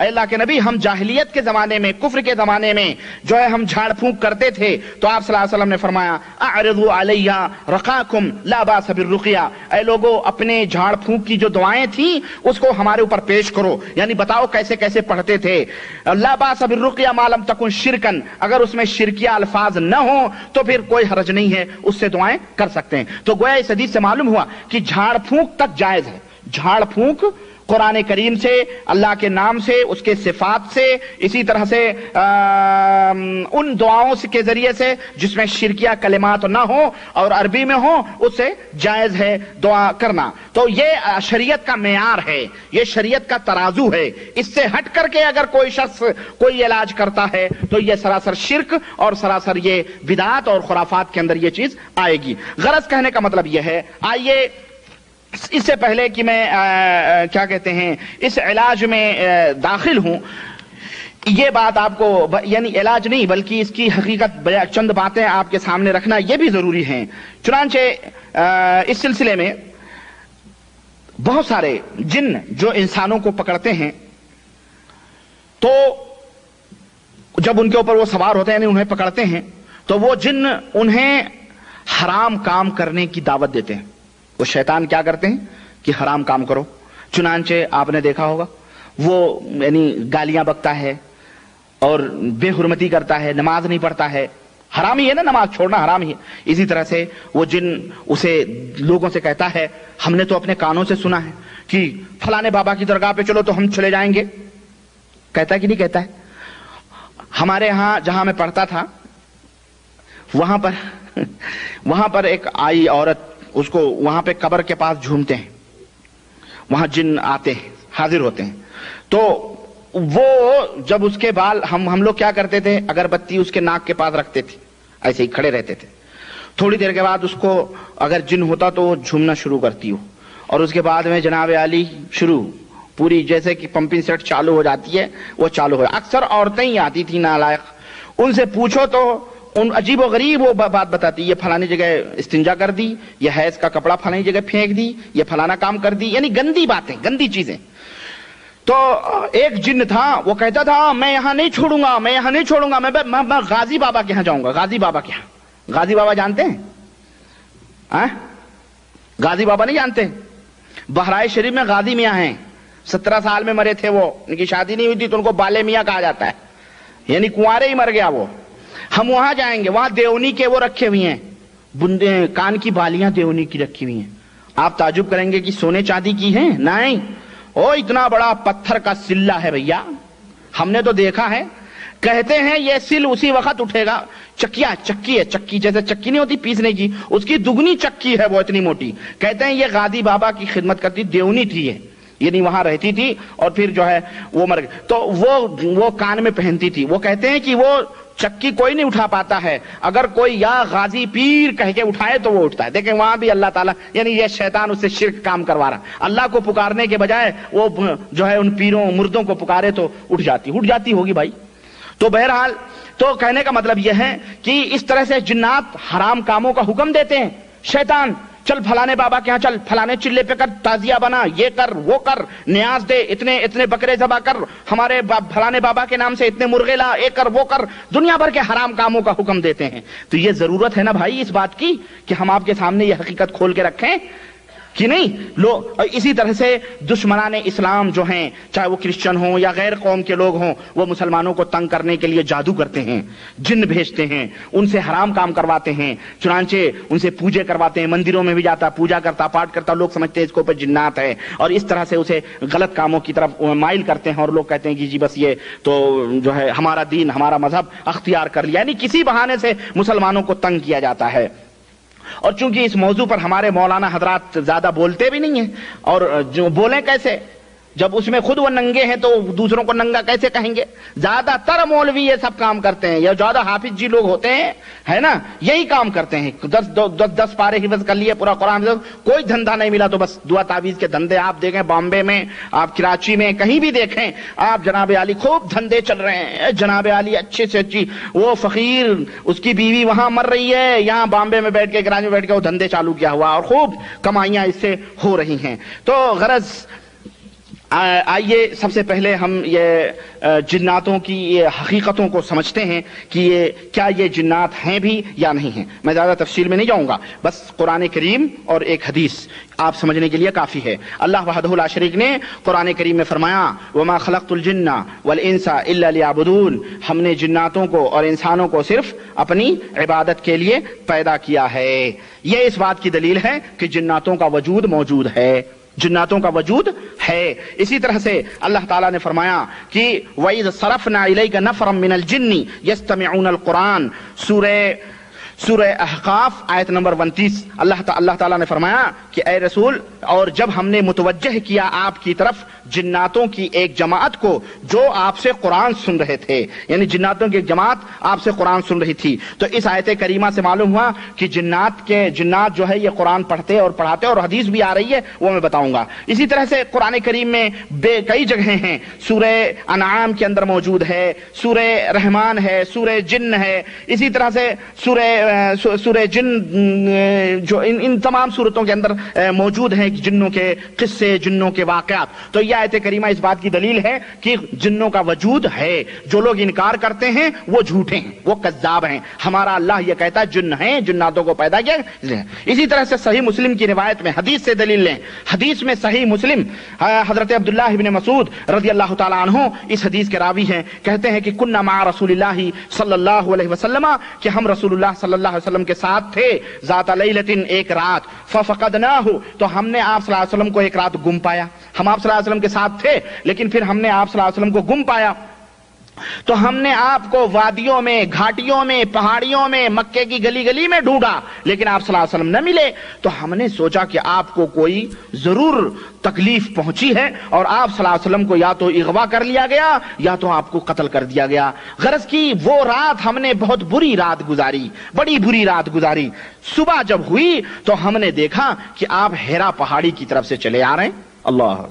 اے اللہ کے نبی ہم جاہلیت کے زمانے میں کفر کے زمانے میں جو ہے ہم جھاڑ پھونک کرتے تھے تو آپ صلی اللہ علیہ وسلم نے فرمایا اعرضوا علیہ رقاکم لا باس بالرقیہ، اے لوگو اپنے جھاڑ پھونک کی جو دعائیں تھیں اس کو ہمارے اوپر پیش کرو، یعنی بتاؤ کیسے کیسے پڑھتے تھے. لا باس بالرقیہ ما لم تکن شرکن، اگر اس میں شرکیہ الفاظ نہ ہوں تو پھر کوئی حرج نہیں ہے، اس سے دعائیں کر سکتے ہیں. تو گویا اس حدیث سے معلوم ہوا کہ جھاڑ پھونک تک جائز ہے. جھاڑ پھونک قرآن کریم سے، اللہ کے نام سے، اس کے صفات سے، اسی طرح سے ان دعاؤں کے ذریعے سے جس میں شرکیہ کلمات نہ ہوں اور عربی میں ہوں، اس سے جائز ہے دعا کرنا. تو یہ شریعت کا معیار ہے، یہ شریعت کا ترازو ہے. اس سے ہٹ کر کے اگر کوئی شخص کوئی علاج کرتا ہے تو یہ سراسر شرک اور سراسر یہ بدعات اور خرافات کے اندر یہ چیز آئے گی. غرض کہنے کا مطلب یہ ہے، آئیے اس سے پہلے کہ میں کیا کہتے ہیں اس علاج میں داخل ہوں، یہ بات آپ کو یعنی علاج نہیں بلکہ اس کی حقیقت چند باتیں آپ کے سامنے رکھنا یہ بھی ضروری ہیں. چنانچہ اس سلسلے میں بہت سارے جن جو انسانوں کو پکڑتے ہیں تو جب ان کے اوپر وہ سوار ہوتے ہیں یعنی انہیں پکڑتے ہیں تو وہ جن انہیں حرام کام کرنے کی دعوت دیتے ہیں. وہ شیطان کیا کرتے ہیں کہ حرام کام کرو. چنانچہ آپ نے دیکھا ہوگا وہ یعنی گالیاں بکتا ہے اور بے حرمتی کرتا ہے، نماز نہیں پڑھتا ہے، حرام ہی ہے نا، نماز چھوڑنا حرام ہی ہے. اسی طرح سے وہ جن اسے لوگوں سے کہتا ہے، ہم نے تو اپنے کانوں سے سنا ہے کہ فلانے بابا کی درگاہ پہ چلو تو ہم چلے جائیں گے. کہتا ہے کہ نہیں کہتا ہے؟ ہمارے ہاں جہاں میں پڑھتا تھا وہاں پر ایک آئی عورت، اس کو وہاں پہ قبر کے پاس جھومتے ہیں، وہاں جن آتے ہیں، حاضر ہوتے ہیں. تو وہ جب اس کے بال ہم لوگ کیا کرتے تھے، اگربتی اس کے ناک کے پاس رکھتے تھے، ایسے ہی کھڑے رہتے تھے. تھوڑی دیر کے بعد اس کو اگر جن ہوتا تو وہ جھومنا شروع کرتی ہو، اور اس کے بعد میں جناب علی شروع پوری جیسے کہ پمپنگ سیٹ چالو ہو جاتی ہے وہ چالو ہو. اکثر عورتیں ہی آتی تھیں نالائق، ان سے پوچھو تو ان عجیب و غریب وہ بات بتاتی، یہ فلانی جگہ استنجا کر دی، یہ حیض کا کپڑا فلانی جگہ پھینک دی، یہ فلانا کام کر دی، یعنی گندی باتیں، گندی چیزیں. تو ایک جن تھا وہ کہتا تھا میں یہاں نہیں چھوڑوں گا، میں یہاں نہیں چھوڑوں گا، میں غازی بابا کے یہاں جاؤں گا. غازی بابا کے یہاں، غازی بابا جانتے ہیں؟ غازی بابا نہیں جانتے؟ بہرائچ شریف میں غازی میاں ہیں، 17 سال میں مرے تھے وہ، ان کی شادی نہیں ہوئی تھی تو ان کو بالے میاں کہا جاتا ہے، یعنی کنوارے ہی مر گیا وہ. ہم وہاں جائیں گے، وہاں دیونی کے وہ رکھے ہوئے ہیں، بندے کان کی بالیاں دیونی کی رکھی ہوئی ہیں. آپ تعجب کریں گے کہ سونے چاندی کی ہیں؟ نہیں، او اتنا بڑا پتھر کا سلہ ہے بھیا، ہم نے تو دیکھا ہے. کہتے ہیں یہ سل اسی وقت اٹھے گا. چکی ہے، چکی جیسے چکی نہیں ہوتی پیسنے کی، اس کی دگنی چکی ہے وہ اتنی موٹی. کہتے ہیں یہ غازی بابا کی خدمت کرتی، دیونی تھی یہ، یعنی وہاں رہتی تھی اور پھر جو ہے وہ مر گئی تو وہ کان میں پہنتی تھی. وہ کہتے ہیں کہ وہ چکی کوئی نہیں اٹھا پاتا ہے، اگر کوئی یا غازی پیر کہہ کے اٹھائے تو وہ اٹھتا ہے. دیکھیں وہاں بھی اللہ تعالیٰ یعنی یہ شیطان اس سے شرک کام کروا رہا. اللہ کو پکارنے کے بجائے وہ جو ہے ان پیروں مردوں کو پکارے تو اٹھ جاتی ہوگی بھائی. تو بہرحال تو کہنے کا مطلب یہ ہے کہ اس طرح سے جنات حرام کاموں کا حکم دیتے ہیں. شیطان چل فلانے بابا کے ہاں چل، فلانے چلے پہ کر تعزیہ بنا، یہ کر وہ کر، نیاز دے، اتنے بکرے ذبح کر، ہمارے فلانے بابا کے نام سے اتنے مرغے لا، یہ کر وہ کر، دنیا بھر کے حرام کاموں کا حکم دیتے ہیں. تو یہ ضرورت ہے نا بھائی اس بات کی کہ ہم آپ کے سامنے یہ حقیقت کھول کے رکھیں کہ نہیں. اسی طرح سے دشمنان اسلام جو ہیں، چاہے وہ کرسچن ہوں یا غیر قوم کے لوگ ہوں، وہ مسلمانوں کو تنگ کرنے کے لیے جادو کرتے ہیں، جن بھیجتے ہیں، ان سے حرام کام کرواتے ہیں. چنانچہ ان سے پوجے کرواتے ہیں، مندروں میں بھی جاتا، پوجا کرتا، پاٹ کرتا، لوگ سمجھتے ہیں اس کے اوپر جنات ہے، اور اس طرح سے اسے غلط کاموں کی طرف مائل کرتے ہیں. اور لوگ کہتے ہیں کہ جی بس یہ تو جو ہے ہمارا دین، ہمارا مذہب اختیار کر لیا، یعنی کسی بہانے سے مسلمانوں کو تنگ کیا جاتا ہے. اور چونکہ اس موضوع پر ہمارے مولانا حضرات زیادہ بولتے بھی نہیں ہیں، اور جو بولیں کیسے جب اس میں خود وہ ننگے ہیں تو دوسروں کو ننگا کیسے کہیں گے. زیادہ تر مولوی یہ سب کام کرتے ہیں، یا زیادہ حافظ جی لوگ ہوتے ہیں ہے نا، یہی کام کرتے ہیں. 10 پارے حفظ کر لیے، پورا قرآن حفظ، کوئی دھندا نہیں ملا تو بس دعا تعویذ کے دھندے. آپ دیکھیں بامبے میں، آپ کراچی میں، کہیں بھی دیکھیں آپ، جناب علی خوب دھندے چل رہے ہیں. جناب علی اچھے سے اچھی، وہ فقیر اس کی بیوی وہاں مر رہی ہے، یہاں بامبے میں بیٹھ کے، کراچی میں بیٹھ کے وہ دھندے چالو کیا ہوا، اور خوب کمائیاں اس سے ہو رہی ہیں. تو غرض آئیے سب سے پہلے ہم یہ جناتوں کی یہ حقیقتوں کو سمجھتے ہیں کہ کیا یہ جنات ہیں بھی یا نہیں ہیں. میں زیادہ تفصیل میں نہیں جاؤں گا، بس قرآن کریم اور ایک حدیث آپ سمجھنے کے لیے کافی ہے. اللہ وحدہ لا شریک نے قرآن کریم میں فرمایا وما خلقت الجن والانس الا لیعبدون، ہم نے جناتوں کو اور انسانوں کو صرف اپنی عبادت کے لیے پیدا کیا ہے. یہ اس بات کی دلیل ہے کہ جناتوں کا وجود موجود ہے، جناتوں کا وجود ہے. اسی طرح سے اللہ تعالیٰ نے فرمایا کہ وَإِذْ صَرَفْنَا إِلَيْكَ نَفْرًا مِّنَ الْجِنِّ يَسْتَمِعُونَ الْقُرْآنَ، سورہ احقاف آیت نمبر 29. اللہ تعالیٰ نے فرمایا کہ اے رسول، اور جب ہم نے متوجہ کیا آپ کی طرف جناتوں کی ایک جماعت کو جو آپ سے قرآن سن رہے تھے، یعنی جناتوں کی ایک جماعت آپ سے قرآن سن رہی تھی. تو اس آیت کریمہ سے معلوم ہوا کہ جنات جو ہے یہ قرآن پڑھتے اور پڑھاتے، اور حدیث بھی آ رہی ہے وہ میں بتاؤں گا. اسی طرح سے قرآن کریم میں کئی جگہیں ہیں، سورہ انعام کے اندر موجود ہے، سورہ رحمان ہے، سورہ جن ہے، اسی طرح سے سورہ جن جو ان تمام صورتوں کے اندر موجود ہیں جنوں کے قصے، جنوں کے واقعات. تو یہ آیت کریمہ اس بات کی دلیل ہے کہ جنوں کا وجود ہے. جو لوگ انکار کرتے ہیں وہ جھوٹے ہیں، وہ کذاب ہیں. ہمارا اللہ یہ کہتا ہے جن ہیں، جناتوں کو پیدا کیا. اسی طرح سے صحیح مسلم کی روایت میں حدیث سے دلیل لیں. حدیث میں صحیح مسلم حضرت عبداللہ ابن مسعود رضی اللہ تعالی عنہ اس حدیث کے راوی ہیں، کہتے ہیں کہ کننا مع رسول اللہ صلی اللہ علیہ وسلم، کہ ہم رسول اللہ صلی اللہ علیہ وسلم کے ساتھ تھے، ذات لیلۃ، ایک رات، ففقدناہ، تو ہم نے آپ صلی اللہ علیہ وسلم کو ایک رات گم پایا. ہم آپ صلی اللہ علیہ وسلم کے ساتھ تھے لیکن پھر ہم نے آپ صلی اللہ علیہ وسلم کو گم پایا. تو ہم نے آپ کو وادیوں میں، گھاٹیوں میں، پہاڑیوں میں، مکے کی گلی گلی میں ڈھونڈا لیکن آپ صلی اللہ علیہ وسلم نہ ملے. تو ہم نے سوچا کہ آپ کو کوئی ضرور تکلیف پہنچی ہے اور آپ صلی اللہ علیہ وسلم کو یا تو اغوا کر لیا گیا یا تو آپ کو قتل کر دیا گیا. غرض کی وہ رات ہم نے بہت بری رات گزاری، بڑی بری رات گزاری. صبح جب ہوئی تو ہم نے دیکھا کہ آپ ہیرا پہاڑی کی طرف سے چلے آ رہے ہیں. اللہ،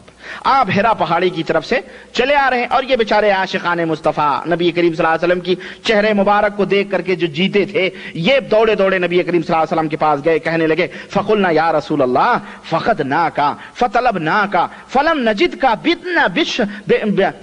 آپ ہیرا پہاڑی کی طرف سے چلے آ رہے ہیں. اور یہ بیچارے عاشقان مصطفیٰ نبی کریم صلی اللہ علیہ وسلم کی چہرے مبارک کو دیکھ کر کے جو جیتے تھے، یہ دوڑے دوڑے نبی کریم صلی اللہ علیہ وسلم کے پاس گئے، کہنے لگے فقلنا یا رسول اللہ فقدناک فطلبناک فلم نجدک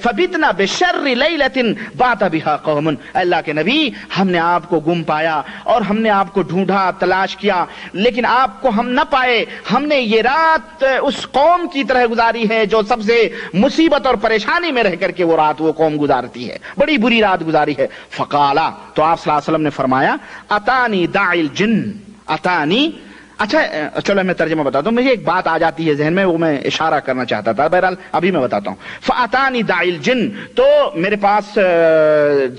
فبتنا بشر لیلۃ بات بها قوم. اللہ کے نبی، ہم نے آپ کو گم پایا اور ہم نے آپ کو ڈھونڈا، تلاش کیا لیکن آپ کو ہم نہ پائے. ہم نے یہ رات اس قوم کی طرح گزاری ہے جو سب سے مصیبت اور پریشانی میں رہ کر کے وہ رات وہ قوم گزارتی ہے، بڑی بری رات گزاری ہے. فقالا، تو آپ صلی اللہ علیہ وسلم نے فرمایا اتانی داعی الجن، اتانی. اچھا چلو میں ترجمہ بتاتا ہوں، مجھے ایک بات آ جاتی ہے ذہن میں، وہ میں اشارہ کرنا چاہتا تھا، بہرحال ابھی میں بتاتا ہوں. فاتانی داعی الجن، تو میرے پاس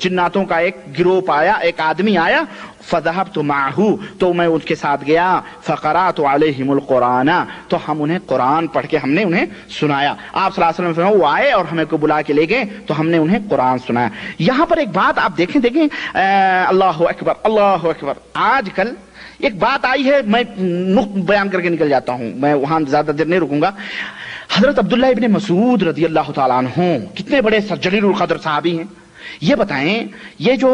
جناتوں کا ایک گروپ آیا، ایک آدمی آیا. فذهبت معه، تو میں اس کے ساتھ گیا. فقرات علیہم القرآن، تو ہم انہیں قرآن پڑھ کے ہم نے انہیں سنایا. آپ صلی اللہ علیہ وسلم وہ آئے اور ہمیں کو بلا کے لے گئے تو ہم نے انہیں قرآن سنایا. یہاں پر ایک بات آپ دیکھیں اللہ اکبر، اللہ اکبر. آج کل ایک بات آئی ہے، میں نقط بیان کر کے نکل جاتا ہوں، میں وہاں زیادہ دیر نہیں رکوں گا. حضرت عبداللہ ابن مسعود رضی اللہ تعالیٰ عنہ کتنے بڑے جلیل القدر صحابی ہیں. یہ بتائیں، یہ جو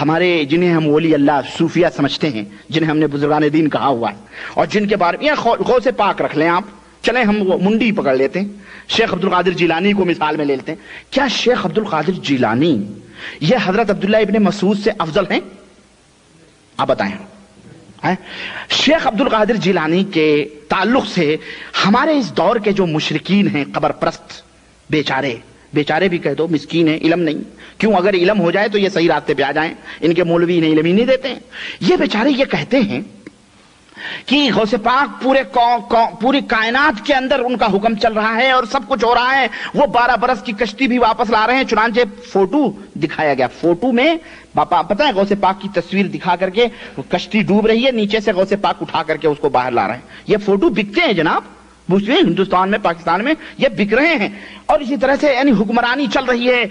ہمارے جنہیں ہم ولی اللہ صوفیہ سمجھتے ہیں، جنہیں ہم نے بزرگان دین کہا ہوا ہے، اور جن کے بارے میں غوث پاک رکھ لیں آپ، چلیں ہم وہ منڈی پکڑ لیتے ہیں، شیخ عبد القادر جیلانی کو مثال میں لے لیتے ہیں. کیا شیخ عبد القادر جیلانی یہ حضرت عبداللہ ابن مسعود سے افضل ہیں؟ آپ بتائیں. شیخ عبد القادر جیلانی کے تعلق سے ہمارے اس دور کے جو مشرکین ہیں، قبر پرست، بیچارے بھی کہہ دو، مسکین ہیں، علم نہیں. کیوں؟ اگر علم ہو جائے تو یہ صحیح راستے پہ آ جائیں. ان کے مولوی انہیں علم ہی نہیں دیتے ہیں. یہ بیچارے یہ کہتے ہیں کہ غوث پاک پوری کائنات کے اندر ان کا حکم چل رہا ہے اور سب کچھ ہو رہا ہے. وہ 12 برس کی کشتی بھی واپس لا رہے ہیں. چنانچہ فوٹو دکھایا گیا، فوٹو میں پتہ ہے غوث پاک کی تصویر دکھا کر کے کشتی ڈوب رہی ہے، نیچے سے غوث پاک اٹھا کر کے اس کو باہر لا رہے ہیں. یہ فوٹو بکتے ہیں جناب، پوچھتے ہیں ہندوستان میں، پاکستان میں یہ بک رہے ہیں. اور اسی طرح سے یعنی حکمرانی چل رہی ہے،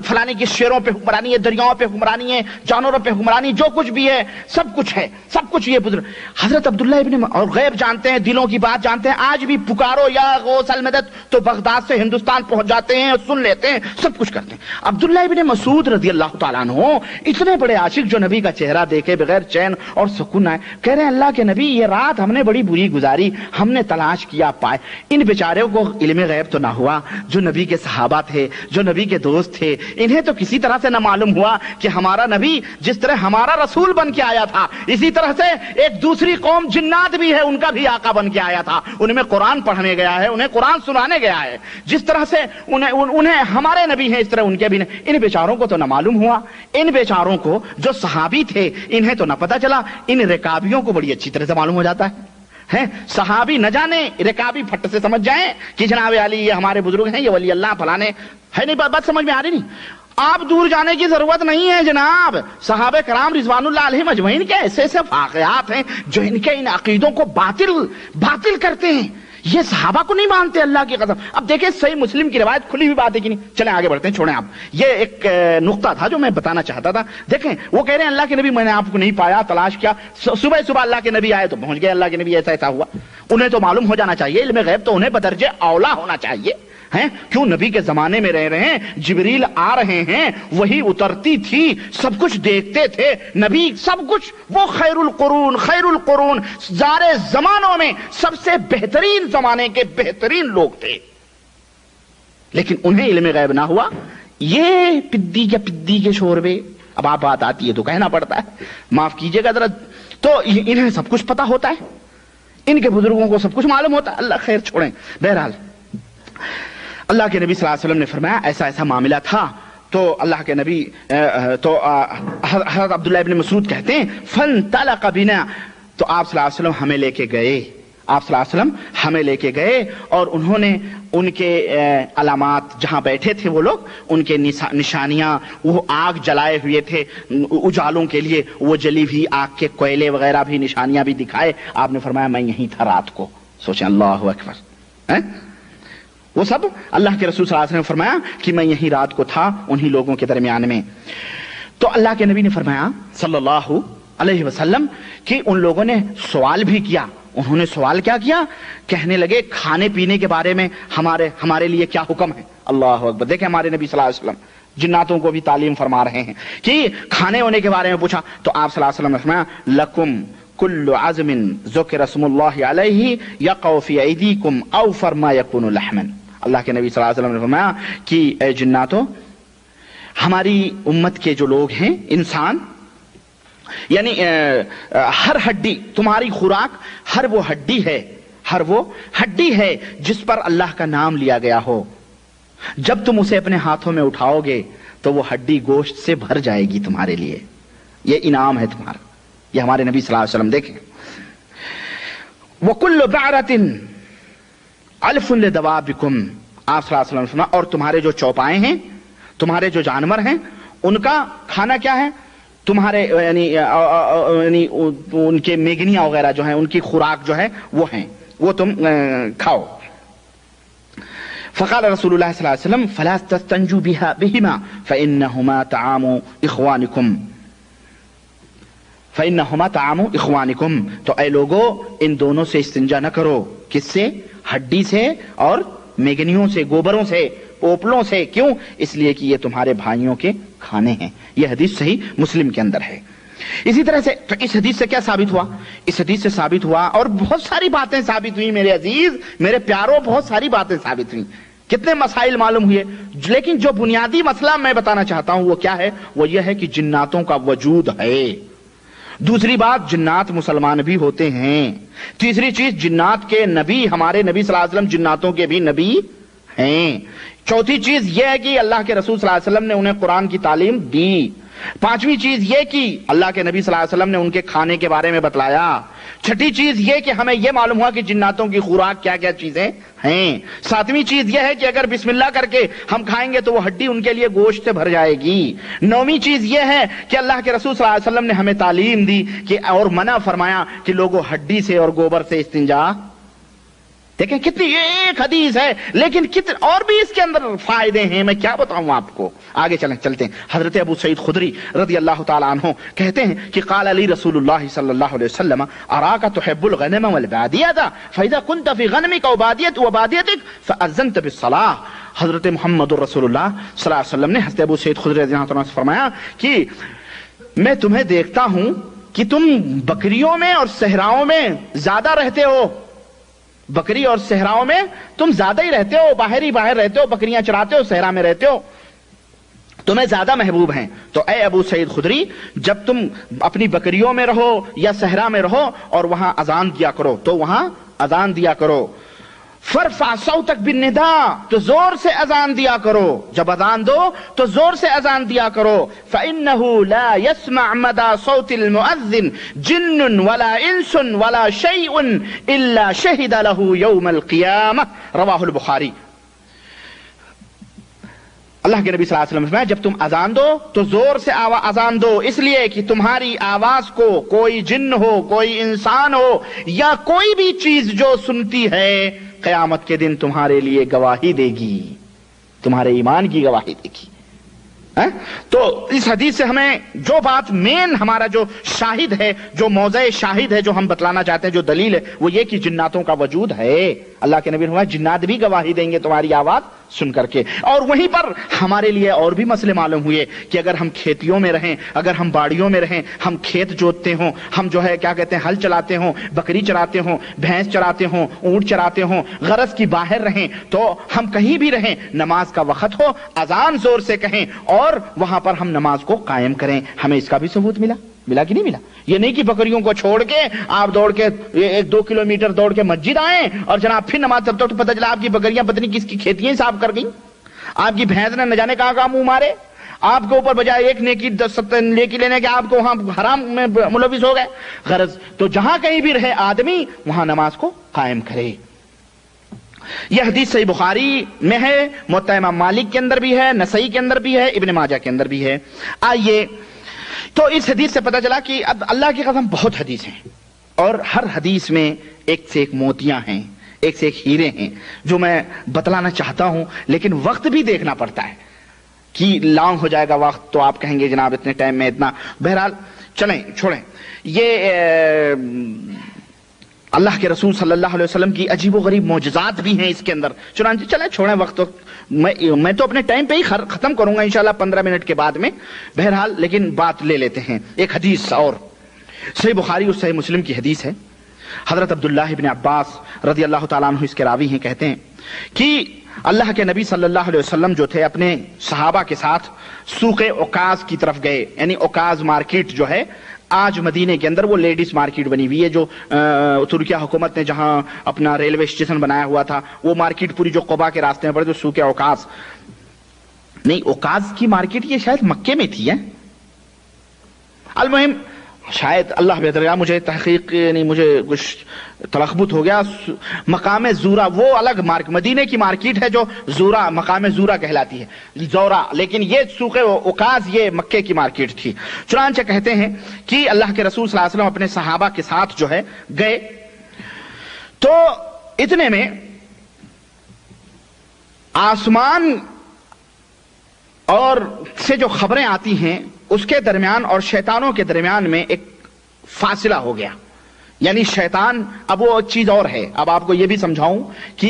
فلانے کی شیروں پہ حکمرانی ہے، دریاؤں پہ حکمرانی ہے، جانوروں پہ حکمرانی، جو کچھ بھی ہے سب کچھ ہے، سب کچھ. یہ بزرگ حضرت عبداللہ ابن اور غیب جانتے ہیں، دلوں کی بات جانتے ہیں. آج بھی پکارو یا غوث المدد تو بغداد سے ہندوستان پہنچ جاتے ہیں، سن لیتے ہیں، سب کچھ کرتے ہیں. عبداللہ ابن مسعود رضی اللہ تعالیٰ عنہ اتنے بڑے عاشق جو نبی کا چہرہ دیکھے بغیر چین اور سکون آئے، کہہ رہے ہیں اللہ کے نبی یہ رات ہم نے بڑی بری گزاری، ہم نے تلاش کیا پائے. ان بیچاروں کو علم غیب تو نہ ہوا جو نبی کے صحابہ تھے, جو نبی کے دوست تھے, انہیں تو کسی طرح سے نہ معلوم ہوا کہ ہمارا نبی جس طرح ہمارا رسول بن کے آیا تھا, اسی طرح سے ایک دوسری قوم جنات بھی ہے, ان کا بھی آقا بن کے آیا تھا, ان میں قرآن پڑھنے گیا ہے, انہیں قرآن سنانے گیا ہے. جس طرح سے انہیں ہمارے نبی ہیں اس طرح ان کے بھی نہیں. ان بیچاروں کو تو نہ معلوم ہوا. ان بیچاروں کو جو صحابی تھے انہیں تو نہ پتا چلا. ان رکابیوں کو بڑی اچھی طرح سے معلوم ہو جاتا ہے. صحابی نہ جانے, رکابی پھٹ سے سمجھ جائیں کہ جناب علی یہ ہمارے بزرگ ہیں, یہ ولی اللہ فلانے ہے. نہیں, بات سمجھ میں آ رہی نہیں. آپ دور جانے کی ضرورت نہیں ہے جناب. صحابہ کرام رضوان اللہ علیہم اجمعین کے ایسے ایسے واقعات ہیں جو ان کے ان عقیدوں کو باطل کرتے ہیں. یہ صحابہ کو نہیں مانتے, اللہ کی قسم. اب دیکھیں صحیح مسلم کی روایت کھلی ہوئی بات ہے کہ نہیں. چلیں آگے بڑھتے ہیں, چھوڑیں آپ. یہ ایک نقطہ تھا جو میں بتانا چاہتا تھا. دیکھیں وہ کہہ رہے ہیں اللہ کے نبی میں نے آپ کو نہیں پایا, تلاش کیا, صبح اللہ کے نبی آئے تو پہنچ گئے, اللہ کے نبی ایسا ہوا. انہیں تو معلوم ہو جانا چاہیے, علم غیب تو انہیں بدرجہ اولا ہونا چاہیے. کیوں نبی کے زمانے میں رہ رہے ہیں, جبریل آ رہے ہیں, وہی اترتی تھی, سب کچھ دیکھتے تھے نبی, سب کچھ. وہ خیر القرون سارے زمانوں میں سب سے بہترین زمانے کے بہترین لوگ تھے, لیکن انہیں علم غیب نہ ہوا. یہ پدی کے شوربے. اب آپ بات آتی ہے تو کہنا پڑتا ہے, معاف کیجئے گا ذرا. تو انہیں سب کچھ پتا ہوتا ہے, ان کے بزرگوں کو سب کچھ معلوم ہوتا ہے. اللہ خیر چھوڑیں. بہرحال اللہ کے نبی صلی اللہ علیہ وسلم نے فرمایا ایسا معاملہ تھا. تو اللہ کے نبی تو حضرت عبداللہ ابن مسعود کہتے ہیں فانطلق بنا, تو آپ صلی اللہ علیہ وسلم ہمیں لے کے گئے, اور انہوں نے ان کے علامات جہاں بیٹھے تھے وہ لوگ, ان کے نشانیاں, وہ آگ جلائے ہوئے تھے اجالوں کے لیے, وہ جلی ہوئی آگ کے کوئلے وغیرہ بھی نشانیاں بھی دکھائے. آپ نے فرمایا میں یہیں تھا رات کو. سوچیں, اللہ اکبر. وہ سب اللہ کے رسول صلی اللہ علیہ وسلم نے فرمایا کہ میں یہی رات کو تھا انہی لوگوں کے درمیان میں. تو اللہ کے نبی نے فرمایا صلی اللہ علیہ وسلم کہ ان لوگوں نے سوال بھی کیا. انہوں نے سوال کیا کیا؟ کہنے لگے کھانے پینے کے بارے میں ہمارے لیے کیا حکم ہے. اللہ اکبر. دیکھیں ہمارے نبی صلی اللہ علیہ وسلم جناتوں کو بھی تعلیم فرما رہے ہیں کہ کھانے ہونے کے بارے میں پوچھا. تو آپ صلی اللہ علیہ وسلم نے فرمایا لکم کل عزم ذکر اسم اللہ علیہ یقع فی ایدیکم اوفر ما یکون لحما. اللہ کے نبی صلی اللہ علیہ وسلم نے فرمایا کہ اے جناتو, ہماری امت کے جو لوگ ہیں انسان, یعنی ہر ہڈی, تمہاری خوراک ہر وہ ہڈی ہے جس پر اللہ کا نام لیا گیا ہو, جب تم اسے اپنے ہاتھوں میں اٹھاؤ گے تو وہ ہڈی گوشت سے بھر جائے گی تمہارے لیے. یہ انعام ہے تمہارا. یہ ہمارے نبی صلی اللہ علیہ وسلم. دیکھیں وَكُلُّ بَعْرَةٍ الف لدوابکم. آپ صلی اللہ علیہ وسلم نے فرمایا اور تمہارے جو چوپائے ہیں, تمہارے جو جانور ہیں, ان کا کھانا کیا ہے؟ تمہارے یعنی ان کے میگنیاں وغیرہ جو ہیں, ان کی خوراک جو ہے وہ ہیں, وہ تم کھاؤ. فقال رسول اللہ صلی اللہ علیہ وسلم فلا تستنجوا بهما فانهما طعام اخوانکم. تو اے لوگو ان دونوں سے استنجا نہ کرو. کس سے؟ ہڈی سے اور میگنیوں سے, گوبروں سے, پوپلوں سے. کیوں؟ اس لیے کہ یہ تمہارے بھائیوں کے کھانے ہیں. یہ حدیث صحیح مسلم کے اندر ہے. اسی طرح سے اس حدیث سے کیا ثابت ہوا؟ اس حدیث سے ثابت ہوا, اور بہت ساری باتیں ثابت ہوئی میرے عزیز, میرے پیاروں, بہت ساری باتیں ثابت ہوئی, کتنے مسائل معلوم ہوئے. لیکن جو بنیادی مسئلہ میں بتانا چاہتا ہوں وہ کیا ہے؟ وہ یہ ہے کہ جناتوں کا وجود ہے. دوسری بات, جنات مسلمان بھی ہوتے ہیں. تیسری چیز, جنات کے نبی, ہمارے نبی صلی اللہ علیہ وسلم جناتوں کے بھی نبی ہیں. چوتھی چیز یہ ہے کہ اللہ کے رسول صلی اللہ علیہ وسلم نے انہیں قرآن کی تعلیم دی. پانچویں چیز یہ کہ اللہ کے نبی صلی اللہ علیہ وسلم نے ان کے کھانے کے بارے میں بتلایا. چھٹی چیز یہ کہ ہمیں یہ معلوم ہوا کہ جناتوں کی خوراک کیا کیا چیزیں ہیں. ساتویں چیز یہ ہے کہ اگر بسم اللہ کر کے ہم کھائیں گے تو وہ ہڈی ان کے لیے گوشت سے بھر جائے گی. نویں چیز یہ ہے کہ اللہ کے رسول صلی اللہ علیہ وسلم نے ہمیں تعلیم دی کہ اور منع فرمایا کہ لوگوں ہڈی سے اور گوبر سے استنجا. دیکھیں کتنی ایک حدیث ہے, لیکن کتنے اور بھی اس کے اندر فائدے ہیں, میں کیا بتاؤں آپ کو. آگے چلتے ہیں. حضرت ابو سعید خدری رضی اللہ تعالیٰ عنہ کہتے ہیں کہ قال علی رسول اللہ صلی اللہ علیہ وسلم اراک تحب الغنم والبادیۃ فاذا كنت في غنمك وبادیتك فاذنت بالصلاۃ. حضرت محمد رسول اللہ صلی اللہ علیہ وسلم نے حضرت ابو سعید خدری رضی اللہ عنہ سے فرمایا کہ میں تمہیں دیکھتا ہوں کہ تم بکریوں میں اور صحراؤں میں زیادہ رہتے ہو, بکری اور صحراؤں میں تم زیادہ ہی رہتے ہو، باہر رہتے ہو، بکریاں چراتے ہو، صحرا میں رہتے ہو، تمہیں زیادہ محبوب ہیں۔ تو اے ابو سعید خدری، جب تم اپنی بکریوں میں رہو یا صحرا میں رہو اور وہاں اذان دیا کرو تو وہاں اذان دیا کرو۔ فرفع صوتک بالنداء، تو زور سے اذان دیا کرو، جب اذان دو تو زور سے اذان دیا کرو۔ فإنه لا يسمع مدى صوت المؤذن جن ولا انس ولا شيء الا شهد له يوم القيامة، رواہ البخاری۔ اللہ کے نبی صلی اللہ علیہ وسلم فرمایا جب تم اذان دو تو زور سے اذان دو، اس لیے کہ تمہاری آواز کو کوئی جن ہو، کوئی انسان ہو یا کوئی بھی چیز جو سنتی ہے قیامت کے دن تمہارے لیے گواہی دے گی، تمہارے ایمان کی گواہی دے گی۔ تو اس حدیث سے ہمیں جو بات مین ہمارا جو شاہد ہے، جو موضع شاہد ہے، جو ہم بتلانا چاہتے ہیں، جو دلیل ہے، وہ یہ کہ جناتوں کا وجود ہے۔ اللہ کے نبی نے فرمایا جنات بھی گواہی دیں گے تمہاری آواز سن کر کے۔ اور وہیں پر ہمارے لیے اور بھی مسئلے معلوم ہوئے کہ اگر ہم کھیتیوں میں رہیں، اگر ہم باڑیوں میں رہیں، ہم کھیت جوتتے ہوں، ہم جو ہے کیا کہتے ہیں ہل چلاتے ہوں، بکری چراتے ہوں، بھینس چراتے ہوں، اونٹ چراتے ہوں، غرض کی باہر رہیں، تو ہم کہیں بھی رہیں، نماز کا وقت ہو اذان زور سے کہیں اور وہاں پر ہم نماز کو قائم کریں۔ ہمیں اس کا بھی ثبوت ملا کہ نہیں ملا؟ یہ نہیں کہ بکریوں کو چھوڑ کے آپ دوڑ کے 1-2 کلومیٹر دوڑ کے مسجد آئیں اور جناب پھر نماز پڑھتے تو پتہ چلا آپ کی بکریاں پتنی کس کی کھیتیاں صاف کر گئیں، آپ کی بھینس نے نہ جانے کہاں منہ مارے، آپ کے اوپر بجائے ایک نیکی 10 نیکی لینے کے آپ کو وہاں حرام میں ملوث ہو گئے۔ غرض تو جہاں کہیں بھی رہے آدمی وہاں نماز کو قائم کرے۔ یہ حدیث صحیح بخاری میں ہے، موطا امام مالک کے اندر بھی ہے، نسائی کے اندر بھی ہے، ابن ماجہ کے اندر بھی ہے۔ آئیے تو اس حدیث سے پتہ چلا کہ اب اللہ کی قسم بہت حدیث ہیں اور ہر حدیث میں ایک سے ایک موتیاں ہیں، ایک سے ایک ہیرے ہیں جو میں بتلانا چاہتا ہوں، لیکن وقت بھی دیکھنا پڑتا ہے کہ لانگ ہو جائے گا وقت تو آپ کہیں گے جناب اتنے ٹائم میں اتنا۔ بہرحال چلیں چھوڑیں، یہ اللہ کے رسول صلی اللہ علیہ وسلم کی عجیب و غریب معجزات بھی ہیں اس کے اندر، چنانچہ چلیں چھوڑیں وقت، میں تو اپنے ٹائم پہ ہی ختم کروں گا انشاءاللہ 15 منٹ کے بعد میں۔ بہرحال لیکن بات لے لیتے ہیں ایک حدیث اور صحیح بخاری اور صحیح مسلم کی حدیث ہے۔ حضرت عبداللہ ابن عباس رضی اللہ تعالیٰ عنہ اس کے راوی ہیں، کہتے ہیں کہ اللہ کے نبی صلی اللہ علیہ وسلم جو تھے اپنے صحابہ کے ساتھ سوق عکاظ کی طرف گئے، یعنی عکاظ مارکیٹ جو ہے آج مدینے کے اندر وہ لیڈیز مارکیٹ بنی ہوئی ہے، جو ترکیہ حکومت نے جہاں اپنا ریلوے اسٹیشن بنایا ہوا تھا وہ مارکیٹ پوری جو قبا کے راستے میں پڑے، جو سوق عکاظ نہیں، عکاظ کی مارکیٹ یہ شاید مکے میں تھی۔ المہم شاید اللہ بہتر، مجھے تحقیق نہیں، مجھے کچھ تلخبط ہو گیا۔ مقام زورا وہ الگ مدینے کی مارکیٹ ہے جو زورا مقام زورا کہلاتی ہے، زورا، لیکن یہ سوق عکاظ یہ مکے کی مارکیٹ تھی۔ چنانچہ کہتے ہیں کہ اللہ کے رسول صلی اللہ علیہ وسلم اپنے صحابہ کے ساتھ جو ہے گئے، تو اتنے میں آسمان اور سے جو خبریں آتی ہیں اس کے درمیان اور شیطانوں کے درمیان میں ایک فاصلہ ہو گیا، یعنی شیطان، اب وہ چیز اور ہے، اب آپ کو یہ بھی سمجھاؤں کہ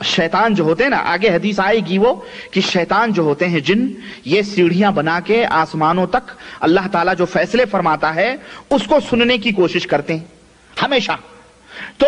شیطان جو ہوتے ہیں نا، آگے حدیث آئے گی وہ کہ شیطان جو ہوتے ہیں جن، یہ سیڑھیاں بنا کے آسمانوں تک اللہ تعالیٰ جو فیصلے فرماتا ہے اس کو سننے کی کوشش کرتے ہیں ہمیشہ۔ تو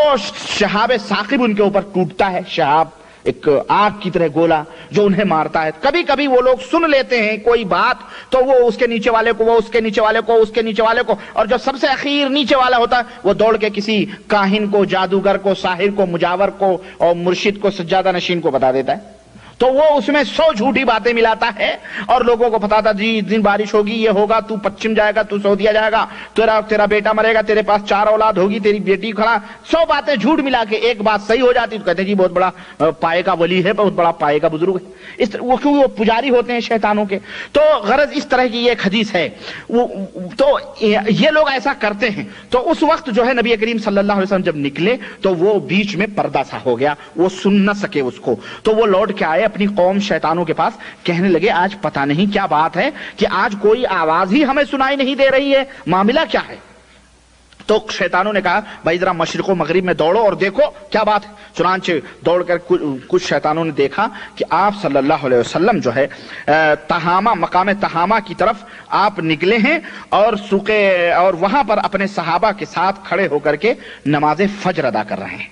شہاب ثاقب ان کے اوپر ٹوٹتا ہے، شہاب ایک آگ کی طرح گولا جو انہیں مارتا ہے۔ کبھی کبھی وہ لوگ سن لیتے ہیں کوئی بات تو وہ اس کے نیچے والے کو، وہ اس کے نیچے والے کو، اس کے نیچے والے کو، اور جو سب سے اخیر نیچے والا ہوتا ہے وہ دوڑ کے کسی کاہن کو، جادوگر کو، ساحر کو، مجاور کو اور مرشد کو، سجادہ نشین کو بتا دیتا ہے۔ تو وہ اس میں 100 جھوٹی باتیں ملاتا ہے اور لوگوں کو بتاتا جی اس دن بارش ہوگی، یہ ہوگا، تو پچھم جائے گا، تو سعودیہ جائے گا، تیرا بیٹا مرے گا، تیرے پاس 4 اولاد ہوگی، تیری بیٹی کھڑا، 100 باتیں جھوٹ ملا کے ایک بات صحیح ہو جاتی تو کہتے ہیں جی بہت بڑا پائے کا ولی ہے، بہت بڑا پائے کا بزرگ ہے، وہ کیوں وہ پجاری ہوتے ہیں شیطانوں کے۔ تو غرض اس طرح کی یہ ایک حدیث ہے، تو یہ لوگ ایسا کرتے ہیں۔ تو اس وقت جو ہے نبی کریم صلی اللہ علیہ وسلم جب نکلے تو وہ بیچ میں پردہ سا ہو گیا، وہ سن نہ سکے اس کو، تو وہ لوٹ کے آئے اپنی قوم شیطانوں کے پاس، کہنے لگے آج پتہ نہیں کیا بات ہے کہ آج کوئی آواز ہی ہمیں سنائی نہیں دے رہی ہے، معاملہ کیا ہے؟ تو شیطانوں نے کہا بھائی ذرا مشرق و مغرب میں دوڑو اور دیکھو کیا بات ہے۔ چنانچہ دوڑ کر کچھ شیطانوں نے دیکھا کہ آپ صلی اللہ علیہ وسلم جو ہے تہامہ، مقام تہامہ کی طرف آپ نکلے ہیں اور وہاں پر اپنے صحابہ کے ساتھ کھڑے ہو کر کے نماز فجر ادا کر رہے ہیں۔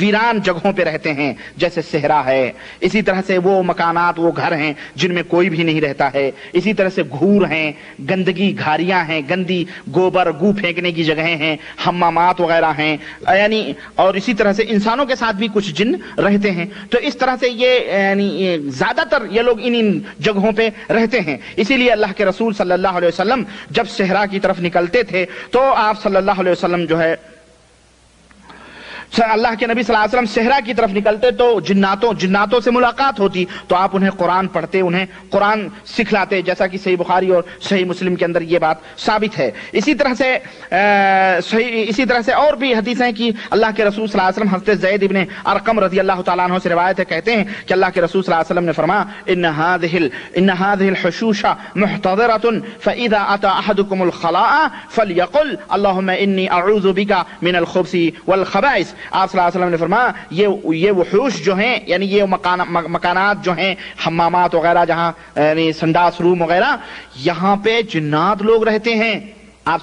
ویران جگہوں پہ رہتے ہیں جیسے صحرا ہے، اسی طرح سے وہ مکانات، وہ گھر ہیں جن میں کوئی بھی نہیں رہتا ہے، اسی طرح سے گھور ہیں، گندگی گھاریاں ہیں، گندی گوبر گو پھینکنے کی جگہیں ہیں، حمامات وغیرہ ہیں، یعنی اور اسی طرح سے انسانوں کے ساتھ بھی کچھ جن رہتے ہیں۔ تو اس طرح سے یہ یعنی زیادہ تر یہ لوگ ان جگہوں پہ رہتے ہیں۔ اسی لیے اللہ کے رسول صلی اللہ علیہ وسلم جب صحرا کی طرف نکلتے تھے تو آپ صلی اللہ علیہ وسلم جو ہے اللہ کے نبی صلی اللہ علیہ وسلم صحرا کی طرف نکلتے تو جناتوں سے ملاقات ہوتی تو آپ انہیں قرآن پڑھتے، انہیں قرآن سکھلاتے، جیسا کہ صحیح بخاری اور صحیح مسلم کے اندر یہ بات ثابت ہے۔ اسی طرح سے اور بھی حدیثیں کہ اللہ کے رسول صلی اللہ علیہ وسلم حضرت زید ابن ارقم رضی اللہ تعالیٰ عنہ سے روایت ہے، کہتے ہیں کہ اللہ کے رسول صلی اللہ علیہ وسلم نے فرمایا ان هذه الحشوش محتضرة فاذا اتى احدكم الخلاء فليقل اللهم اني اعوذ بك من الخبث والخبائث۔ آپ صلی اللہ علیہ وسلم نے فرمایا یہ وحوش جو ہیں، یعنی یہ مکانات جو ہیں، حمامات وغیرہ جہاں یعنی سنداس روم وغیرہ، یہاں پہ جنات لوگ رہتے ہیں۔ آپ